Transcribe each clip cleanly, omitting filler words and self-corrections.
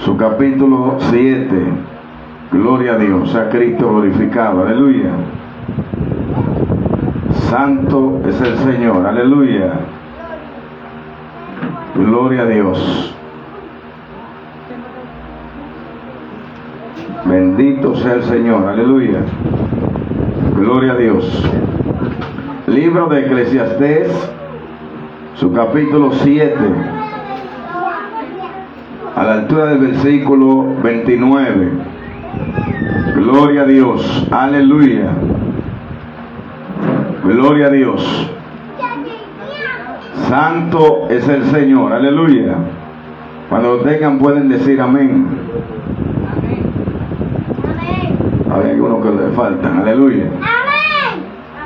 su capítulo 7. Gloria a Dios, sea Cristo glorificado, aleluya. Santo es el Señor, aleluya. Gloria a Dios. Bendito sea el Señor, aleluya. Gloria a Dios. Libro de Eclesiastés, su capítulo 7, a la altura del versículo 29. Gloria a Dios, aleluya. Gloria a Dios. Santo es el Señor, aleluya. Cuando lo tengan pueden decir amén. Hay algunos que le faltan, aleluya.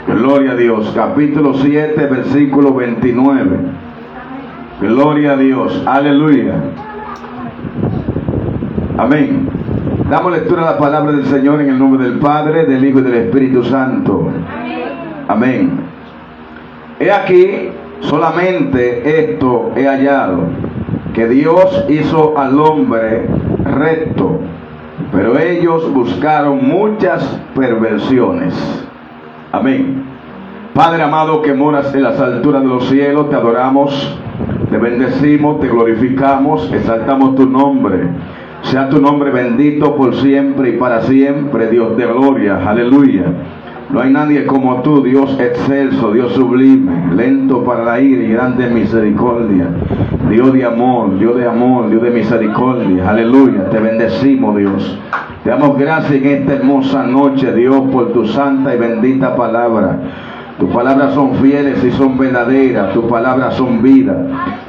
Gloria a Dios. Capítulo 7, versículo 29. Gloria a Dios, aleluya. Amén. Damos lectura a la palabra del Señor en el nombre del Padre, del Hijo y del Espíritu Santo. Amén. He aquí, solamente esto he hallado, que Dios hizo al hombre recto, pero ellos buscaron muchas perversiones. Amén. Padre amado que moras en las alturas de los cielos, te adoramos, te bendecimos, te glorificamos, exaltamos tu nombre. Sea tu nombre bendito por siempre y para siempre, Dios de gloria, aleluya. No hay nadie como tú, Dios excelso, Dios sublime, lento para la ira y grande en misericordia. Dios de amor, Dios de amor, Dios de misericordia, aleluya. Te bendecimos, Dios. Te damos gracias en esta hermosa noche, Dios, por tu santa y bendita palabra. Tus palabras son fieles y son verdaderas. Tus palabras son vida.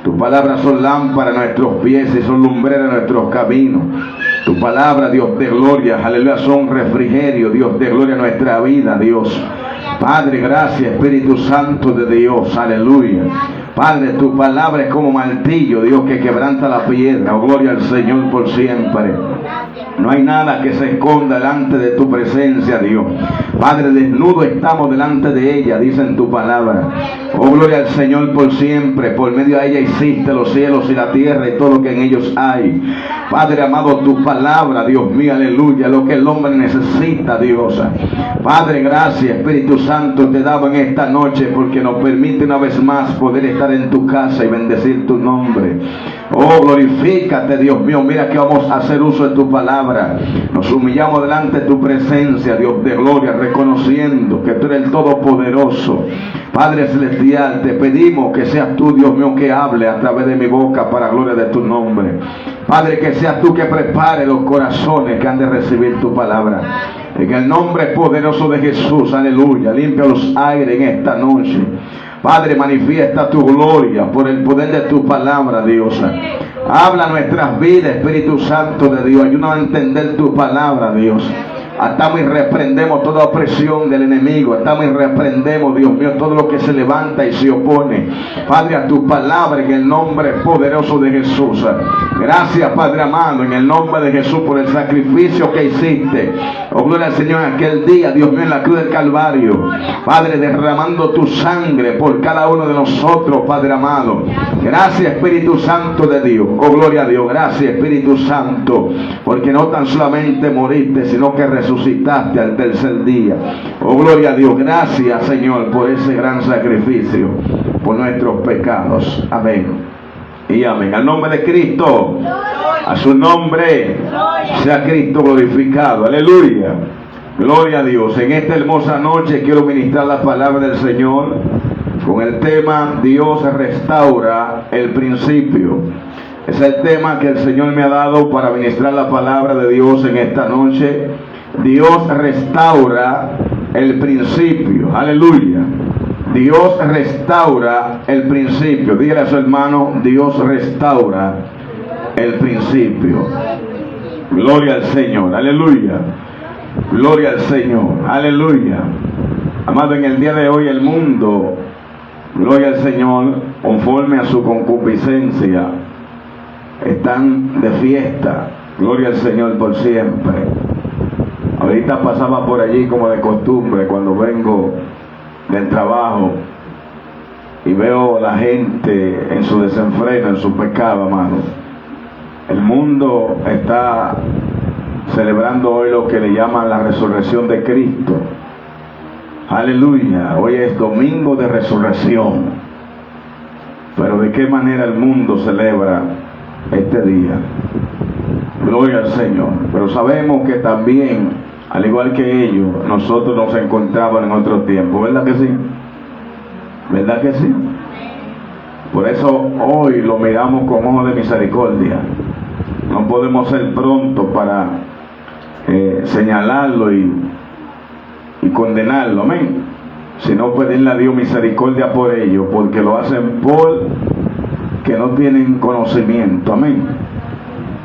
Tus palabras son lámpara a nuestros pies y son lumbrera a nuestros caminos. Tu palabra, Dios de gloria, aleluya, son refrigerio, Dios de gloria a nuestra vida, Dios. Padre, gracias, Espíritu Santo de Dios, aleluya. Padre, tu palabra es como martillo, Dios, que quebranta la piedra. Oh, gloria al Señor por siempre. No hay nada que se esconda delante de tu presencia, Dios. Padre, desnudo estamos delante de ella, dice en tu palabra. Oh, gloria al Señor por siempre. Por medio de ella hiciste los cielos y la tierra y todo lo que en ellos hay. Padre amado, tu palabra, Dios mío, aleluya, lo que el hombre necesita, Dios. Padre, gracias, Espíritu Santo, te daba en esta noche porque nos permite una vez más poder estar en tu casa y bendecir tu nombre. Oh, glorifícate, Dios mío. Mira que vamos a hacer uso de tu palabra. Nos humillamos delante de tu presencia, Dios de gloria, reconociendo que tú eres el Todopoderoso. Padre celestial, te pedimos que seas tú, Dios mío, que hable a través de mi boca para gloria de tu nombre. Padre, que seas tú que prepare los corazones que han de recibir tu palabra. En el nombre poderoso de Jesús, aleluya. Limpia los aires en esta noche. Padre, manifiesta tu gloria por el poder de tu palabra, Dios. Habla nuestras vidas, Espíritu Santo de Dios. Ayúdanos a entender tu palabra, Dios. Atamos y reprendemos toda opresión del enemigo. Atamos y reprendemos, Dios mío, todo lo que se levanta y se opone, Padre, a tu palabra en el nombre poderoso de Jesús. Gracias, Padre amado, en el nombre de Jesús por el sacrificio que hiciste. Oh, gloria al Señor en aquel día, Dios mío, en la cruz del Calvario. Padre, derramando tu sangre por cada uno de nosotros, Padre amado. Gracias, Espíritu Santo de Dios. Oh, gloria a Dios. Gracias, Espíritu Santo, porque no tan solamente moriste, sino que resucitaste al tercer día. Oh, gloria a Dios. Gracias, Señor, por ese gran sacrificio, por nuestros pecados. Amén y amén. Al nombre de Cristo, a su nombre sea Cristo glorificado. Aleluya. Gloria a Dios. En esta hermosa noche quiero ministrar la palabra del Señor con el tema Dios restaura el principio. Es el tema que el Señor me ha dado para ministrar la palabra de Dios en esta noche. Dios restaura el principio. Aleluya. Dios restaura el principio. Dígale a su hermano, Dios restaura el principio. Gloria al Señor. Aleluya. Gloria al Señor. Aleluya. Amado, en el día de hoy el mundo, gloria al Señor, conforme a su concupiscencia, están de fiesta. Gloria al Señor por siempre. Ahorita pasaba por allí como de costumbre cuando vengo del trabajo y veo a la gente en su desenfreno, en su pecado, amado. El mundo está celebrando hoy lo que le llaman la resurrección de Cristo. Aleluya, hoy es domingo de resurrección. Pero ¿de qué manera el mundo celebra este día? Gloria al Señor. Pero sabemos que también, al igual que ellos, nosotros nos encontrábamos en otro tiempo. ¿Verdad que sí? ¿Verdad que sí? Por eso hoy lo miramos con ojo de misericordia. No podemos ser prontos para señalarlo y condenarlo, amén, sino pedirle a Dios misericordia por ello, porque lo hacen por que no tienen conocimiento, amén.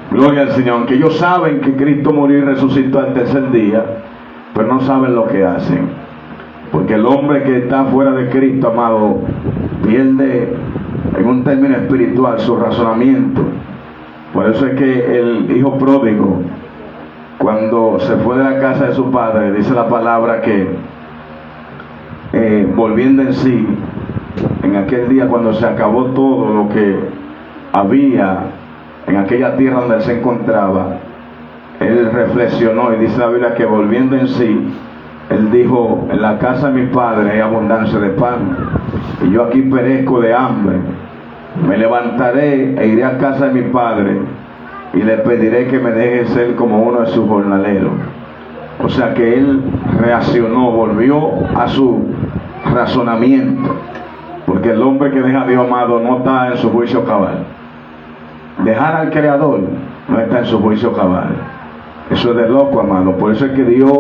Gloria al Señor, aunque ellos saben que Cristo murió y resucitó al tercer día, pero no saben lo que hacen, porque el hombre que está fuera de Cristo, amado, pierde en un término espiritual su razonamiento. Por eso es que el hijo pródigo, cuando se fue de la casa de su padre, dice la palabra que volviendo en sí, en aquel día cuando se acabó todo lo que había en aquella tierra donde él se encontraba, él reflexionó y dice la Biblia que volviendo en sí, él dijo: en la casa de mi padre hay abundancia de pan y yo aquí perezco de hambre. Me levantaré e iré a casa de mi padre y le pediré que me deje ser como uno de sus jornaleros. O sea que él reaccionó, volvió a su razonamiento, porque el hombre que deja a Dios, amado, no está en su juicio cabal. Dejar al Creador no está en su juicio cabal. Eso es de loco, amado. Por eso es que Dios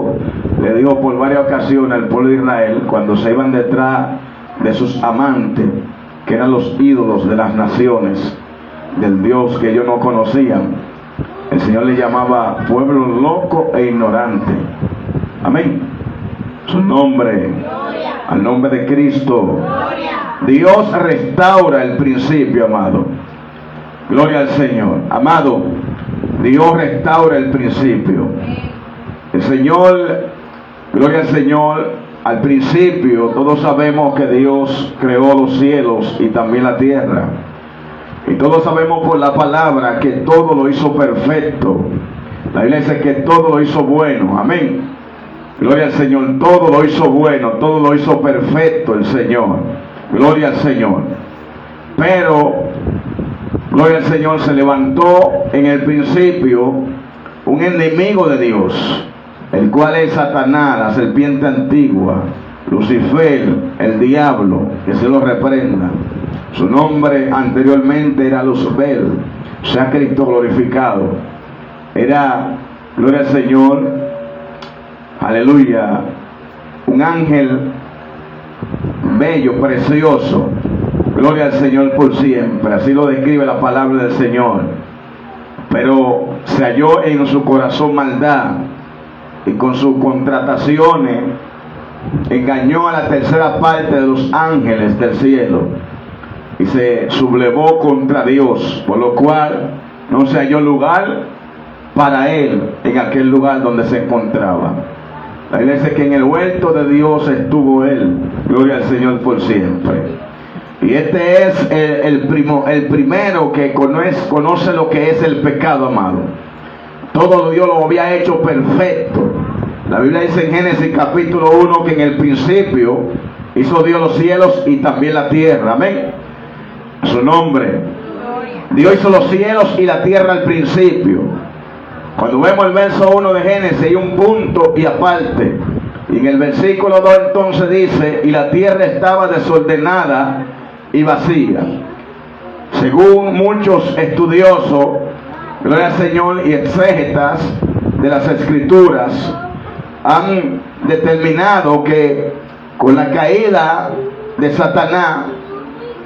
le dijo por varias ocasiones al pueblo de Israel, cuando se iban detrás de sus amantes, que eran los ídolos de las naciones, del Dios que ellos no conocían, el Señor le llamaba pueblo loco e ignorante. Amén. Su nombre, al nombre de Cristo. Dios restaura el principio, amado. Gloria al Señor. Amado, Dios restaura el principio. El Señor, gloria al Señor. Al principio todos sabemos que Dios creó los cielos y también la tierra. Y todos sabemos por la palabra que todo lo hizo perfecto. La Biblia dice que todo lo hizo bueno. Amén. Gloria al Señor. Todo lo hizo bueno, todo lo hizo perfecto el Señor. Gloria al Señor. Pero, gloria al Señor, se levantó en el principio un enemigo de Dios, el cual es Satanás, la serpiente antigua, Lucifer, el diablo, que se lo reprenda. Su nombre anteriormente era Lucifer, sea Cristo glorificado. Era, gloria al Señor, aleluya, un ángel bello, precioso. Gloria al Señor por siempre. Así lo describe la palabra del Señor. Pero se halló en su corazón maldad, y con sus contrataciones engañó a la tercera parte de los ángeles del cielo y se sublevó contra Dios, por lo cual no se halló lugar para él en aquel lugar donde se encontraba. La Biblia dice que en el huerto de Dios estuvo él. Gloria al Señor por siempre. Y este es el primero que conoce lo que es el pecado, amado. Todo Dios lo había hecho perfecto. La Biblia dice en Génesis capítulo 1 que en el principio hizo Dios los cielos y también la tierra. Amén. Su nombre. Dios hizo los cielos y la tierra al principio. Cuando vemos el verso 1 de Génesis hay un punto y aparte. Y en el versículo 2 entonces dice: y la tierra estaba desordenada y vacía. Según muchos estudiosos, gloria al Señor, y exégetas de las escrituras, han determinado que con la caída de Satanás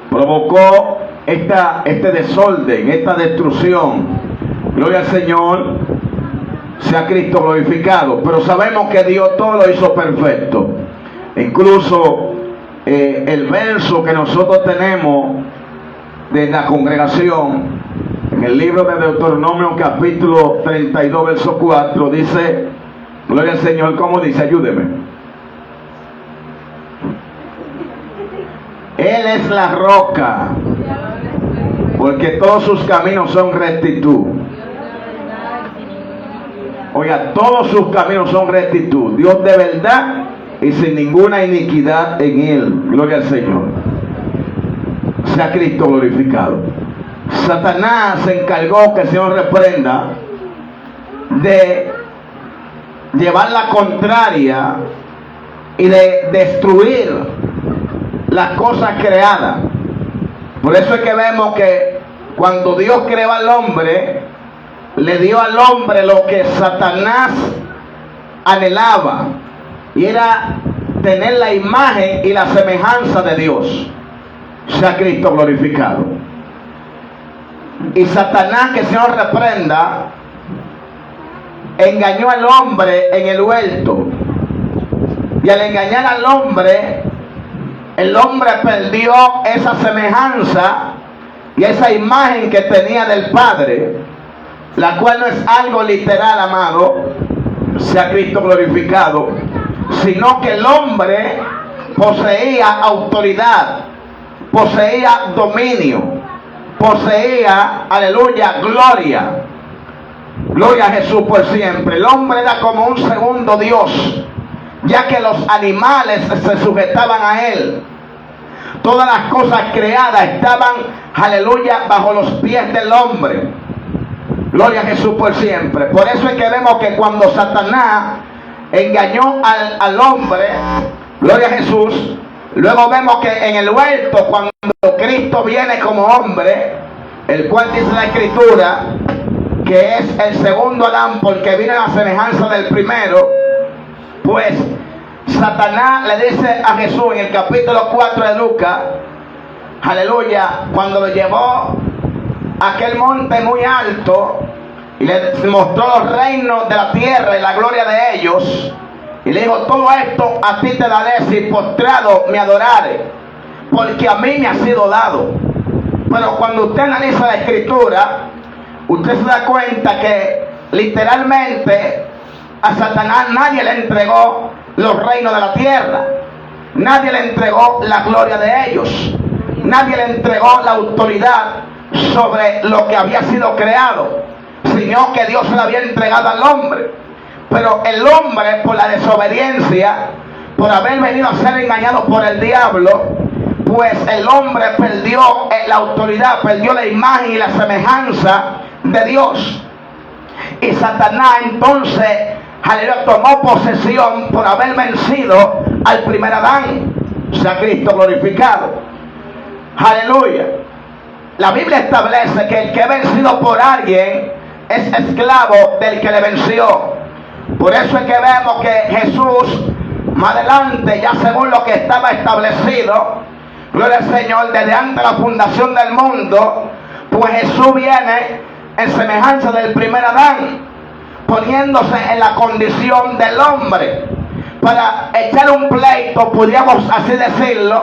provocó este desorden, esta destrucción. Gloria al Señor, sea Cristo glorificado. Pero sabemos que Dios todo lo hizo perfecto. Incluso el verso que nosotros tenemos de la congregación en el libro de Deuteronomio capítulo 32 verso 4 dice, gloria al Señor, ¿cómo dice? Ayúdeme. Él es la roca, porque todos sus caminos son rectitud. Oiga, todos sus caminos son rectitud. Dios de verdad y sin ninguna iniquidad en él. Gloria al Señor. Sea Cristo glorificado. Satanás se encargó, que el Señor reprenda, de llevar la contraria y de destruir las cosas creadas. Por eso es que vemos que cuando Dios creó al hombre, le dio al hombre lo que Satanás anhelaba, y era tener la imagen y la semejanza de Dios. Sea Cristo glorificado. Y Satanás, que el Señor reprenda, engañó al hombre en el huerto. Y al engañar al hombre, el hombre perdió esa semejanza y esa imagen que tenía del Padre, la cual no es algo literal, amado, sea Cristo glorificado, sino que el hombre poseía autoridad, poseía dominio, poseía, aleluya, gloria. Gloria a Jesús por siempre. El hombre era como un segundo Dios, ya que los animales se sujetaban a él. Todas las cosas creadas estaban, aleluya, bajo los pies del hombre. Gloria a Jesús por siempre. Por eso es que vemos que cuando Satanás engañó al hombre, gloria a Jesús, luego vemos que en el huerto, cuando Cristo viene como hombre, el cual dice la Escritura que es el segundo Adán, porque viene a la semejanza del primero, pues Satanás le dice a Jesús en el capítulo 4 de Lucas, aleluya, cuando lo llevó a aquel monte muy alto y le mostró los reinos de la tierra y la gloria de ellos, y le dijo: todo esto a ti te daré si postrado me adorare, porque a mí me ha sido dado. Pero cuando usted analiza la Escritura, usted se da cuenta que literalmente a Satanás nadie le entregó los reinos de la tierra, nadie le entregó la gloria de ellos, nadie le entregó la autoridad sobre lo que había sido creado, sino que Dios se la había entregado al hombre. Pero el hombre, por la desobediencia, por haber venido a ser engañado por el diablo, pues el hombre perdió la autoridad, perdió la imagen y la semejanza de Dios. Y Satanás entonces, aleluya, tomó posesión por haber vencido al primer Adán. Sea Cristo glorificado. Aleluya. La Biblia establece que el que es vencido por alguien es esclavo del que le venció. Por eso es que vemos que Jesús, más adelante, ya según lo que estaba establecido, gloria al Señor, desde antes de la fundación del mundo, pues Jesús viene en semejanza del primer Adán, poniéndose en la condición del hombre, para echar un pleito, podríamos así decirlo,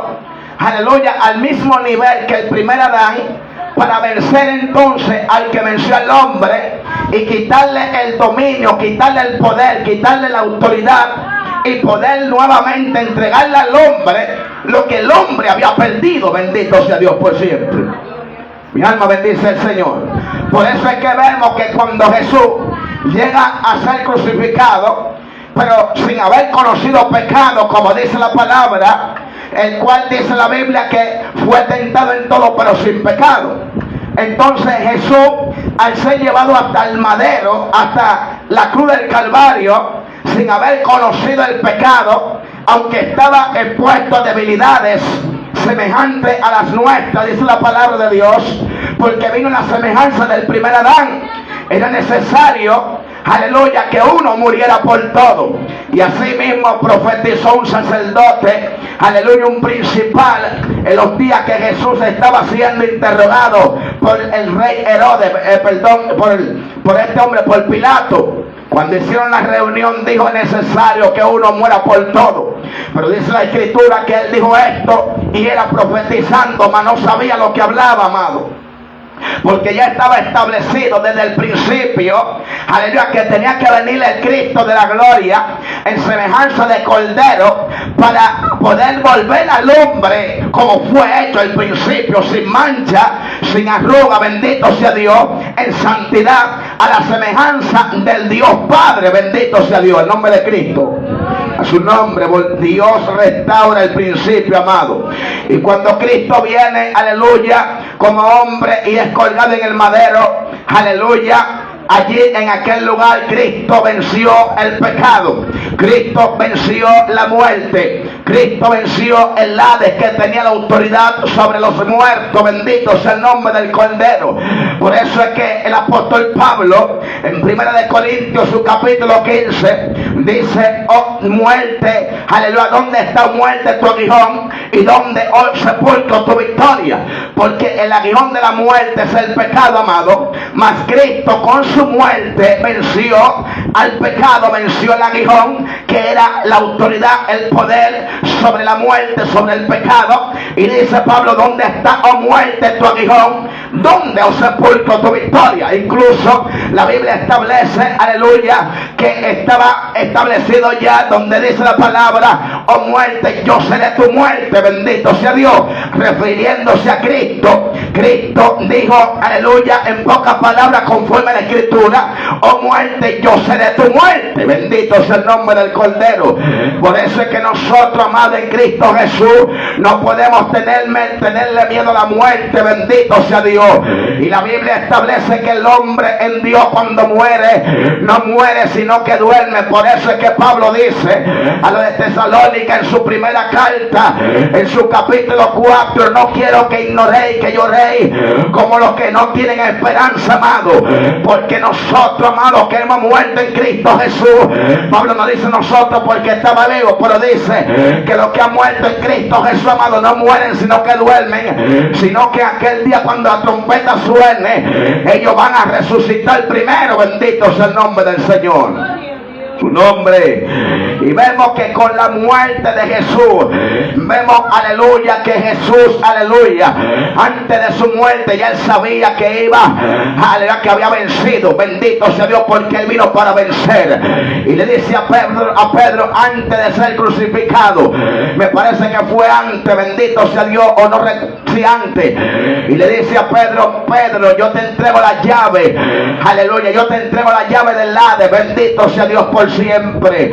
aleluya, al mismo nivel que el primer Adán, para vencer entonces al que venció al hombre y quitarle el dominio, quitarle el poder, quitarle la autoridad, y poder nuevamente entregarle al hombre lo que el hombre había perdido. Bendito sea Dios por siempre. Mi alma bendice al Señor. Por eso es que vemos que cuando Jesús llega a ser crucificado, pero sin haber conocido pecado, como dice la palabra, el cual dice la Biblia que fue tentado en todo pero sin pecado. Entonces Jesús, al ser llevado hasta el madero, hasta la cruz del Calvario, sin haber conocido el pecado, aunque estaba expuesto a debilidades semejantes a las nuestras, dice la palabra de Dios, porque vino la semejanza del primer Adán, era necesario, aleluya, que uno muriera por todo. Y así mismo profetizó un sacerdote, aleluya, un principal, en los días que Jesús estaba siendo interrogado por el rey Herodes, por este hombre, por Pilato. Cuando hicieron la reunión, dijo: es necesario que uno muera por todo. Pero dice la Escritura que él dijo esto y era profetizando, mas no sabía lo que hablaba, amado. porque ya estaba establecido desde el principio, aleluya, que tenía que venir el Cristo de la gloria en semejanza de cordero para poder volver al hombre como fue hecho al principio, sin mancha, sin arruga, bendito sea Dios, en santidad, a la semejanza del Dios Padre, bendito sea Dios, el nombre de Cristo. A su nombre, Dios restaura el principio, amado. Y cuando Cristo viene, aleluya, como hombre y es colgado en el madero, aleluya, allí en aquel lugar Cristo venció el pecado, Cristo venció la muerte, Cristo venció el Hades, que tenía la autoridad sobre los muertos, bendito sea el nombre del Cordero. Por eso es que el apóstol Pablo en 1 Corintios su capítulo 15 dice: oh muerte, aleluya, ¿dónde está muerte tu aguijón? Y ¿dónde, oh sepulcro, tu victoria? Porque el aguijón de la muerte es el pecado, amado, mas Cristo con su muerte venció al pecado, venció el aguijón, que era la autoridad, el poder sobre la muerte, sobre el pecado. Y dice Pablo: ¿dónde está, oh muerte, tu aguijón? ¿Dónde, oh sepulcro, tu victoria? Incluso la Biblia establece, aleluya, que estaba establecido ya, donde dice la palabra: oh muerte, yo seré tu muerte, bendito sea Dios, refiriéndose a Cristo. Cristo dijo, aleluya, en pocas palabras, conforme a la Escritura: oh muerte, yo seré tu muerte, bendito sea el nombre del Cordero. Por eso es que nosotros, amados en Cristo Jesús, no podemos tenerle miedo a la muerte, bendito sea Dios. Y la Biblia establece que el hombre en Dios, cuando muere, no muere sino que duerme. Por eso es que Pablo dice a los de Tesalónica en su primera carta, en su capítulo 4: no quiero que ignoréis que lloréis como los que no tienen esperanza, amado, porque nosotros, amados, que hemos muerto en Cristo Jesús, Pablo no dice nosotros porque estaba vivo, pero dice que los que han muerto en Cristo Jesús, amado, no mueren sino que duermen, sino que aquel día cuando la trompeta suene, ellos van a resucitar primero, bendito sea el nombre del Señor, su nombre. Y vemos que con la muerte de Jesús, vemos, aleluya, que Jesús, aleluya, antes de su muerte ya él sabía que iba, aleluya, que había vencido, bendito sea Dios, porque él vino para vencer. Y le dice a Pedro antes de ser crucificado, me parece que fue antes, bendito sea Dios, o no si antes, y le dice a Pedro: Pedro, yo te entrego la llave, aleluya, yo te entrego la llave del Hades, bendito sea Dios por siempre,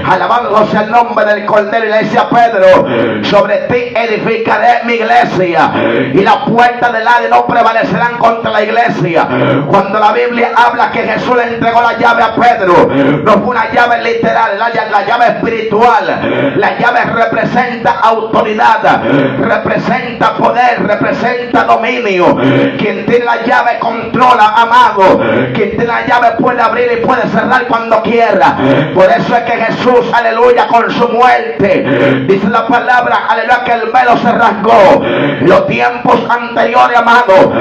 alabado sea el nombre del Cordero. Y le dice a Pedro: sobre ti edificaré mi iglesia, y las puertas del Hades no prevalecerán contra la iglesia. Cuando la Biblia habla que Jesús le entregó la llave a Pedro, no fue una llave literal, la llave espiritual. La llave representa autoridad, representa poder, representa dominio. Quien tiene la llave controla, amado. Quien tiene la llave puede abrir y puede cerrar cuando quiera. Por eso es que Jesús, aleluya, con su muerte, dice la palabra, aleluya, que el velo se rasgó. Los tiempos anteriores, amado,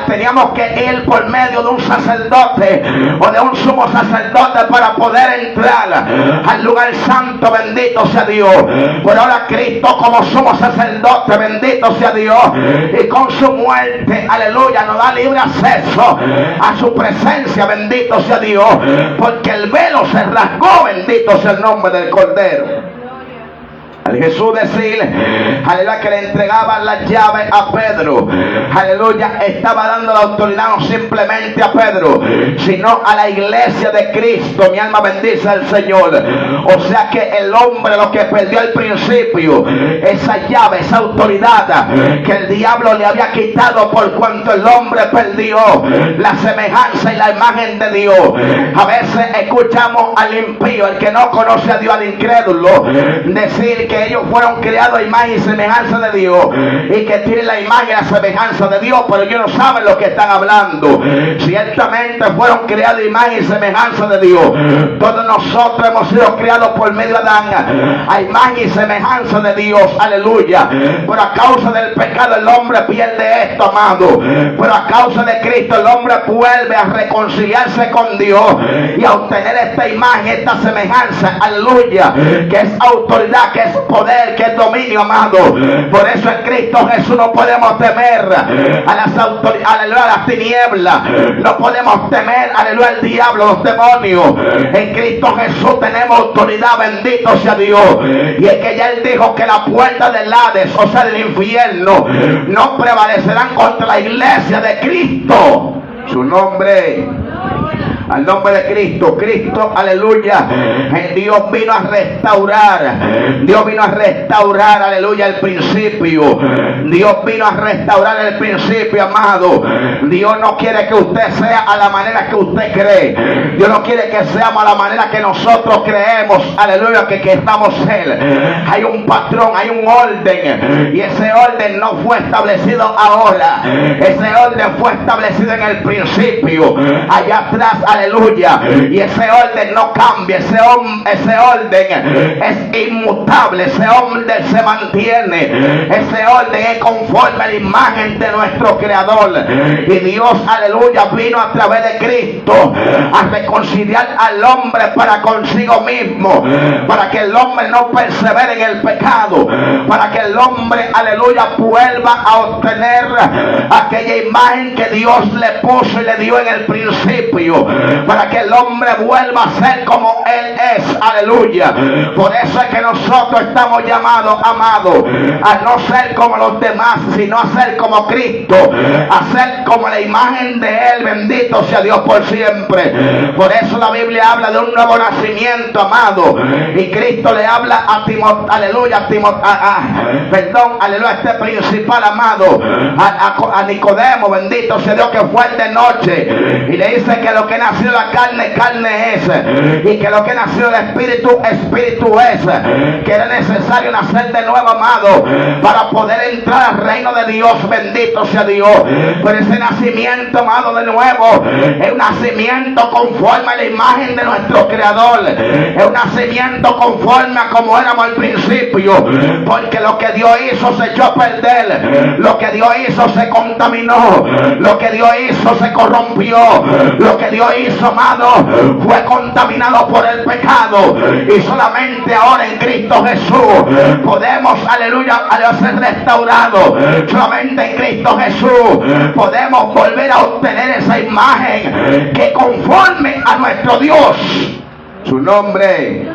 teníamos que ir por medio de un sacerdote o de un sumo sacerdote para poder entrar al lugar santo, bendito sea Dios. Por ahora Cristo, como sumo sacerdote, bendito sea Dios, y con su muerte, aleluya, nos da libre acceso a su presencia, bendito sea Dios, porque el velo se rasgó, bendito sea el nombre del Cordero. Al Jesús decir, aleluya, que le entregaban la llave a Pedro, aleluya, estaba dando la autoridad no simplemente a Pedro, sino a la iglesia de Cristo. Mi alma bendice al Señor. O sea que el hombre, lo que perdió al principio, esa llave, esa autoridad que el diablo le había quitado, por cuanto el hombre perdió la semejanza y la imagen de Dios. A veces escuchamos al impío, el que no conoce a Dios, al incrédulo, decir que ellos fueron creados a imagen y semejanza de Dios, y que tienen la imagen y la semejanza de Dios, pero ellos no saben lo que están hablando. Ciertamente fueron creados a imagen y semejanza de Dios. Todos nosotros hemos sido creados por medio de Adán a imagen y semejanza de Dios, aleluya. Pero a causa del pecado el hombre pierde esto, amado. Pero a causa de Cristo el hombre vuelve a reconciliarse con Dios y a obtener esta imagen, esta semejanza, aleluya, que es autoridad, que es poder, que es dominio, amado. Por eso en Cristo Jesús no podemos temer a las autoridades, aleluya, a las tinieblas. No podemos temer, aleluya, al diablo, los demonios. En Cristo Jesús tenemos autoridad, bendito sea Dios. Y es que ya Él dijo que la puerta del Hades, o sea del infierno, no prevalecerán contra la iglesia de Cristo. Su nombre, al nombre de Cristo. Cristo, aleluya, Dios vino a restaurar. Dios vino a restaurar, aleluya, el principio. Dios vino a restaurar el principio, amado. Dios no quiere que usted sea a la manera que usted cree. Dios no quiere que seamos a la manera que nosotros creemos, aleluya, que estamos Él. Hay un patrón, hay un orden, y ese orden no fue establecido ahora. Ese orden fue establecido en el principio, allá atrás, aleluya, y ese orden no cambia. Ese orden es inmutable. Ese orden se mantiene. Ese orden es conforme a la imagen de nuestro Creador. Y Dios, aleluya, vino a través de Cristo a reconciliar al hombre para consigo mismo, para que el hombre no persevere en el pecado, para que el hombre, aleluya, vuelva a obtener aquella imagen que Dios le puso y le dio en el principio, para que el hombre vuelva a ser como Él es, aleluya. Por eso es que nosotros estamos llamados, amados, a no ser como los demás, sino a ser como Cristo, a ser como la imagen de Él, bendito sea Dios por siempre. Por eso la Biblia habla de un nuevo nacimiento, amado, y Cristo le habla a Timoteo, aleluya, aleluya, este principal, amado, a Nicodemo, bendito sea Dios, que fue de noche, y le dice que lo que nació de la carne, carne es, y que lo que nació del espíritu, espíritu es, que era necesario nacer de nuevo, amado, para poder entrar al reino de Dios, bendito sea Dios. Pero ese nacimiento, amado, de nuevo, es un nacimiento conforme a la imagen de nuestro Creador, es un nacimiento conforme a como éramos al principio, porque lo que Dios hizo se echó a perder, lo que Dios hizo se contaminó, lo que Dios hizo se corrompió, lo que Dios hizo, amado, fue contaminado por el pecado, y solamente ahora en Cristo Jesús podemos, aleluya, ser restaurados. Solamente en Cristo Jesús podemos volver a obtener esa imagen que conforme a nuestro Dios. Su nombre,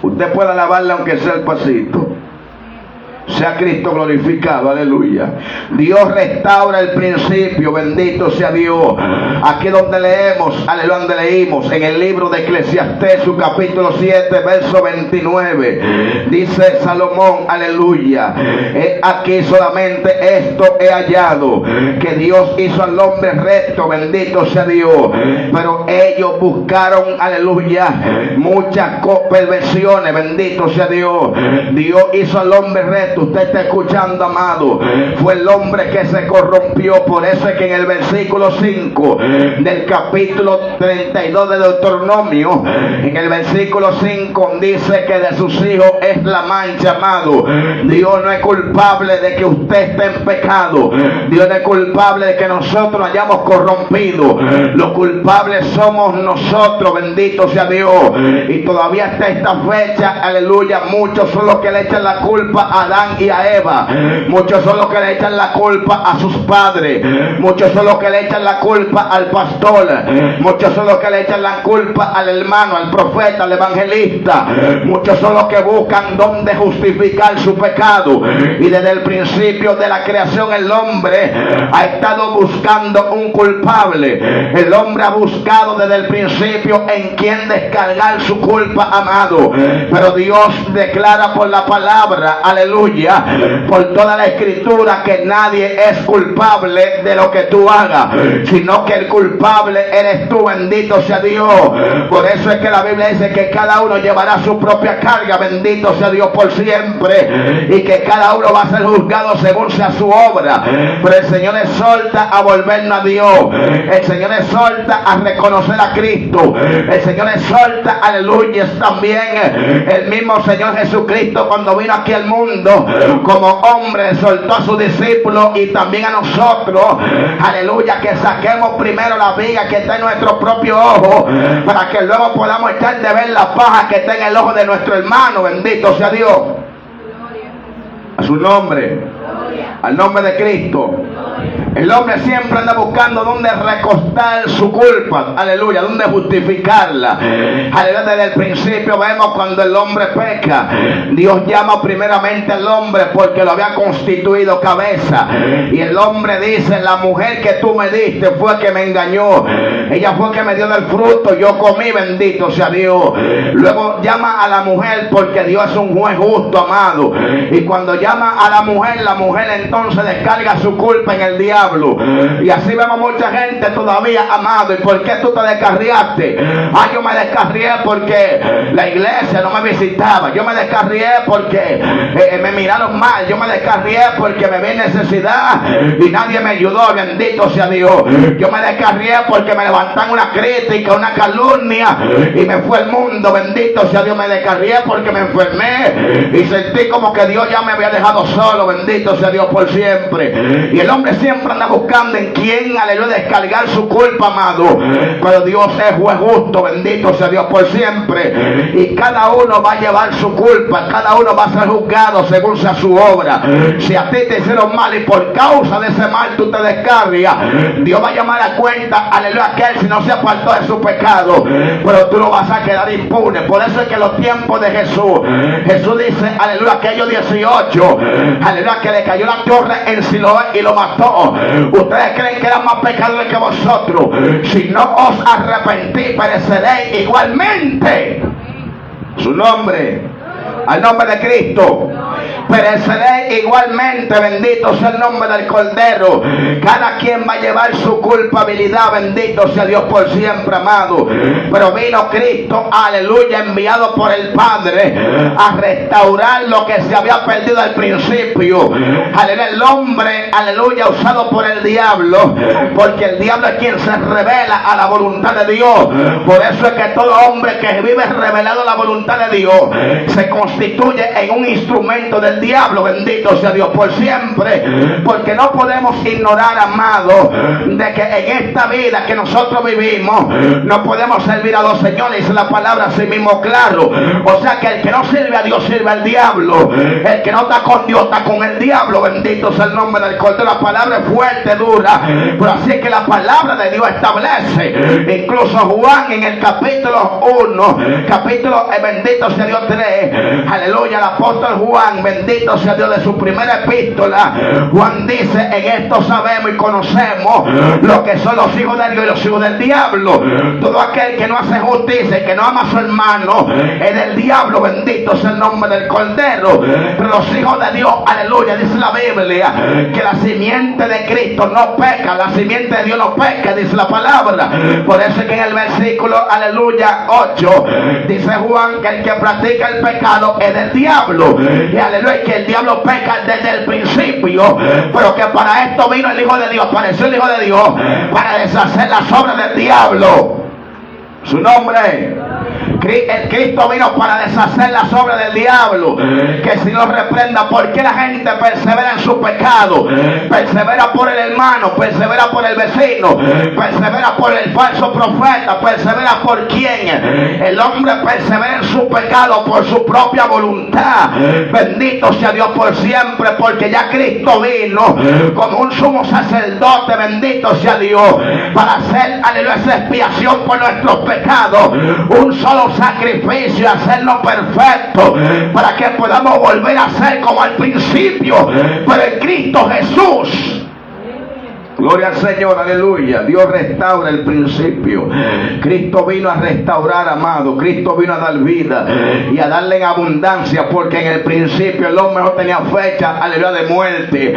usted puede alabarle aunque sea el pasito. Sea Cristo glorificado, aleluya. Dios restaura el principio, bendito sea Dios. Aquí donde leemos, aleluya, donde leímos en el libro de Eclesiastés, su capítulo 7, verso 29, dice Salomón, aleluya, aquí solamente esto he hallado, que Dios hizo al hombre recto, bendito sea Dios, pero ellos buscaron, aleluya, muchas perversiones, bendito sea Dios. Dios hizo al hombre recto. Usted está escuchando, amado, fue el hombre que se corrompió. Por eso es que en el versículo 5 del capítulo 32 de Deuteronomio, en el versículo 5 dice que de sus hijos es la mancha, amado. Dios no es culpable de que usted esté en pecado. Dios no es culpable de que nosotros hayamos corrompido. Los culpables somos nosotros, bendito sea Dios. Y todavía hasta esta fecha, aleluya, muchos son los que le echan la culpa a Adán y a Eva. Muchos son los que le echan la culpa a sus padres. Muchos son los que le echan la culpa al pastor. Muchos son los que le echan la culpa al hermano, al profeta, al evangelista. Muchos son los que buscan dónde justificar su pecado. Y desde el principio de la creación el hombre ha estado buscando un culpable. El hombre ha buscado desde el principio en quién descargar su culpa, amado. Pero Dios declara por la palabra, aleluya, por toda la escritura, que nadie es culpable de lo que tú hagas, sino que el culpable eres tú, bendito sea Dios. Por eso es que la Biblia dice que cada uno llevará su propia carga, bendito sea Dios por siempre, y que cada uno va a ser juzgado según sea su obra. Pero el Señor exhorta a volvernos a Dios, el Señor exhorta a reconocer a Cristo, el Señor exhorta, aleluya, también el mismo Señor Jesucristo cuando vino aquí al mundo como hombre exhortó a sus discípulos y también a nosotros, aleluya, que saquemos primero la viga que está en nuestro propio ojo, para que luego podamos echar de ver la paja que está en el ojo de nuestro hermano, bendito sea Dios. A su nombre. Al nombre de Cristo. El hombre siempre anda buscando dónde recostar su culpa, aleluya, dónde justificarla. Aleluya, desde el principio vemos cuando el hombre peca, Dios llama primeramente al hombre porque lo había constituido cabeza. Y el hombre dice, la mujer que tú me diste fue que me engañó, ella fue que me dio del fruto, yo comí, bendito sea Dios. Luego llama a la mujer porque Dios es un juez justo, amado. Y cuando llama a la mujer entonces descarga su culpa en el diablo. Y así vemos mucha gente todavía, amado. ¿Y por qué tú te descarriaste? Yo me descarrié porque la iglesia no me visitaba. Yo me descarrié porque me miraron mal. Yo me descarrié porque me vi en necesidad y nadie me ayudó, bendito sea Dios. Yo me descarrié porque me levantan una crítica, una calumnia y me fue el mundo, bendito sea Dios. Me descarrié porque me enfermé y sentí como que Dios ya me había dejado solo, bendito sea Dios por siempre. Y el hombre siempre anda buscando en quién, aleluya, descargar su culpa, amado. Pero Dios es juez justo, bendito sea Dios por siempre. Y cada uno va a llevar su culpa, cada uno va a ser juzgado según sea su obra. Si a ti te hicieron mal y por causa de ese mal tú te descarrias, Dios va a llamar a cuenta, aleluya, aquel si no se apartó de su pecado. Pero tú no vas a quedar impune. Por eso es que los tiempos de Jesús dice, aleluya, aquellos 18, aleluya, que le cayó la torre en Siloé y lo mató. Ustedes creen que eran más pecadores que vosotros. Si no os arrepentís, pereceréis igualmente. Su nombre, al nombre de Cristo, pereceré igualmente, bendito sea el nombre del Cordero. Cada quien va a llevar su culpabilidad, bendito sea Dios por siempre, amado. Pero vino Cristo, aleluya, enviado por el Padre a restaurar lo que se había perdido al principio. Aleluya, el hombre, aleluya, usado por el diablo, porque el diablo es quien se revela a la voluntad de Dios. Por eso es que todo hombre que vive revelado a la voluntad de Dios se constituye en un instrumento del diablo, bendito sea Dios por siempre. Porque no podemos ignorar, amado, de que en esta vida que nosotros vivimos no podemos servir a dos señores. Dice la palabra así mismo claro. O sea que el que no sirve a Dios sirve al diablo. El que no está con Dios está con el diablo, bendito sea el nombre del Cordero. La palabra es fuerte, dura, pero así es que la palabra de Dios establece. Incluso Juan en el capítulo 1, capítulo bendito sea Dios 3, aleluya, el apóstol Juan, bendito sea Dios, de su primera epístola, Juan dice, en esto sabemos y conocemos lo que son los hijos de Dios y los hijos del diablo. Todo aquel que no hace justicia y que no ama a su hermano es del diablo, bendito sea el nombre del Cordero. Pero los hijos de Dios, aleluya, dice la Biblia que la simiente de Cristo no peca, la simiente de Dios no peca, dice la palabra. Por eso es que en el versículo, aleluya, 8, dice Juan que el que practica el pecado es del diablo. Y aleluya, que el diablo peca desde el principio, pero que para esto vino el Hijo de Dios, apareció el Hijo de Dios para deshacer las obras del diablo. Su nombre, el Cristo vino para deshacer las obras del diablo. Que si lo reprenda, ¿por qué la gente persevera en su pecado? Persevera por el hermano, persevera por el vecino, persevera por el falso profeta, persevera por quién. El hombre persevera en su pecado por su propia voluntad. Bendito sea Dios por siempre, porque ya Cristo vino como un sumo sacerdote, bendito sea Dios, para hacer, aleluya, esa expiación por nuestros pecados. Un solo sacrificio, hacerlo perfecto, para que podamos volver a ser como al principio, pero en Cristo Jesús. Gloria al Señor, aleluya. Dios restaura el principio. Cristo vino a restaurar, amado. Cristo vino a dar vida y a darle en abundancia, porque en el principio el hombre no tenía fecha, aleluya, de muerte.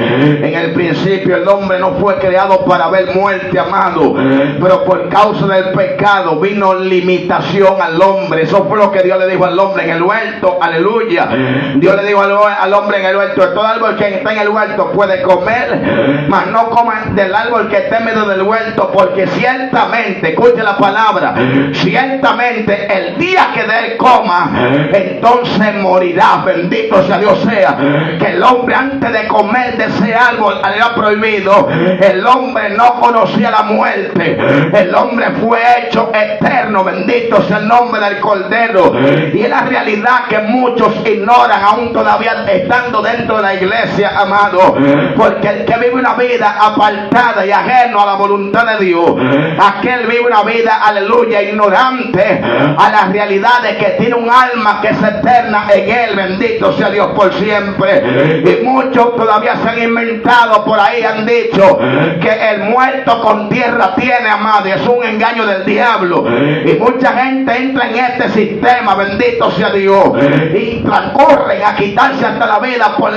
En el principio el hombre no fue creado para ver muerte, amado, pero por causa del pecado vino limitación al hombre. Eso fue lo que Dios le dijo al hombre en el huerto, aleluya. Dios le dijo al hombre en el huerto: todo árbol que está en el huerto puede comer, mas no coman del árbol que está en medio del huerto, porque ciertamente, escuche la palabra, ciertamente el día que de él coma, entonces morirá. Bendito sea Dios. Sea que el hombre antes de comer de ese árbol era prohibido, el hombre no conocía la muerte, el hombre fue hecho eterno. Bendito sea el nombre del Cordero. Y es la realidad que muchos ignoran, aún todavía estando dentro de la iglesia, amado, porque el que vive una vida apartada y ajeno a la voluntad de Dios, aquel vive una vida, aleluya, ignorante a las realidades que tiene un alma que es eterna en él. Bendito sea Dios por siempre. Y muchos todavía se han inventado por ahí, han dicho que el muerto con tierra tiene, amado, y es un engaño del diablo. Y mucha gente entra en este sistema, bendito sea Dios, y transcurren a quitarse hasta la vida por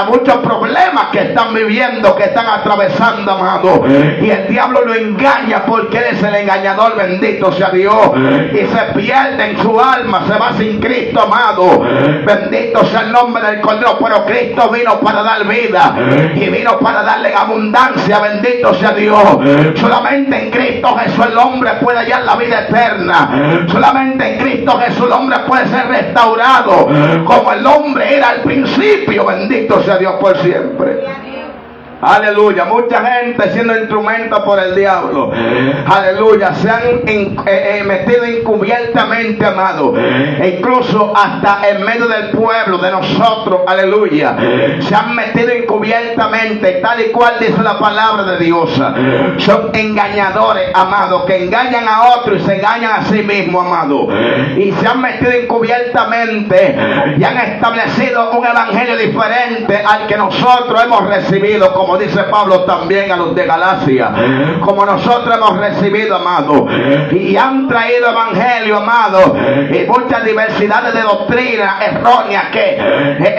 muchos problemas que están viviendo, que están atravesando, amado. Y el diablo lo engaña porque él es el engañador, bendito sea Dios, y se pierde en su alma, se va sin Cristo, amado. Bendito sea el nombre del Cordero. Pero Cristo vino para dar vida y vino para darle abundancia, bendito sea Dios. Solamente en Cristo Jesús el hombre puede hallar la vida eterna. Solamente en Cristo Jesús el hombre puede ser restaurado como el hombre era al principio. Bendito sea Dios por siempre. Aleluya. Mucha gente siendo instrumento por el diablo, aleluya, se han metido encubiertamente, amado, e incluso hasta en medio del pueblo de nosotros, aleluya, se han metido encubiertamente, tal y cual dice la palabra de Dios. Son engañadores, amado, que engañan a otros y se engañan a sí mismos, amado, y se han metido encubiertamente y han establecido un evangelio diferente al que nosotros hemos recibido, como dice Pablo también a los de Galacia, como nosotros hemos recibido, amado, y han traído evangelio, amado, y muchas diversidades de doctrinas erróneas que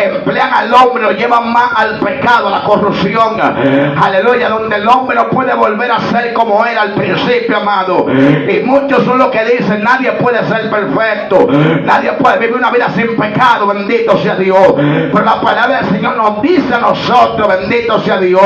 emplean al hombre, lo llevan más al pecado, a la corrupción, aleluya, donde el hombre no puede volver a ser como era al principio, amado. Y muchos son los que dicen: nadie puede ser perfecto, nadie puede vivir una vida sin pecado, bendito sea Dios. Pero la palabra del Señor nos dice a nosotros, bendito sea Dios,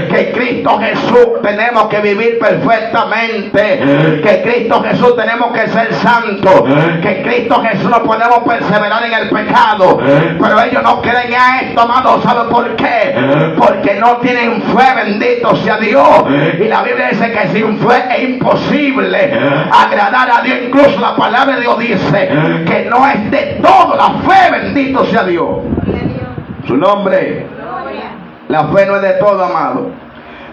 que Cristo Jesús tenemos que vivir perfectamente, que Cristo Jesús tenemos que ser santos, que Cristo Jesús no podemos perseverar en el pecado. Pero ellos no creen a esto, amado. ¿Saben por qué? Porque no tienen fe, bendito sea Dios. Y la Biblia dice que sin fe es imposible agradar a Dios. Incluso la palabra de Dios dice que no es de todo la fe, bendito sea Dios. Su nombre. La fe no es de todo, amado.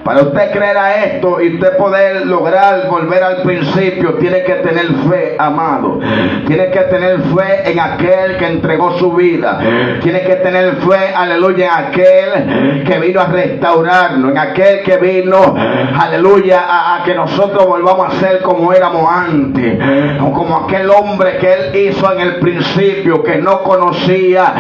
Para usted creer a esto y usted poder lograr volver al principio, tiene que tener fe, amado. Tiene que tener fe en aquel que entregó su vida. Tiene que tener fe, aleluya, en aquel que vino a restaurarnos, en aquel que vino, aleluya, a que nosotros volvamos a ser como éramos antes, como aquel hombre que él hizo en el principio, que no conocía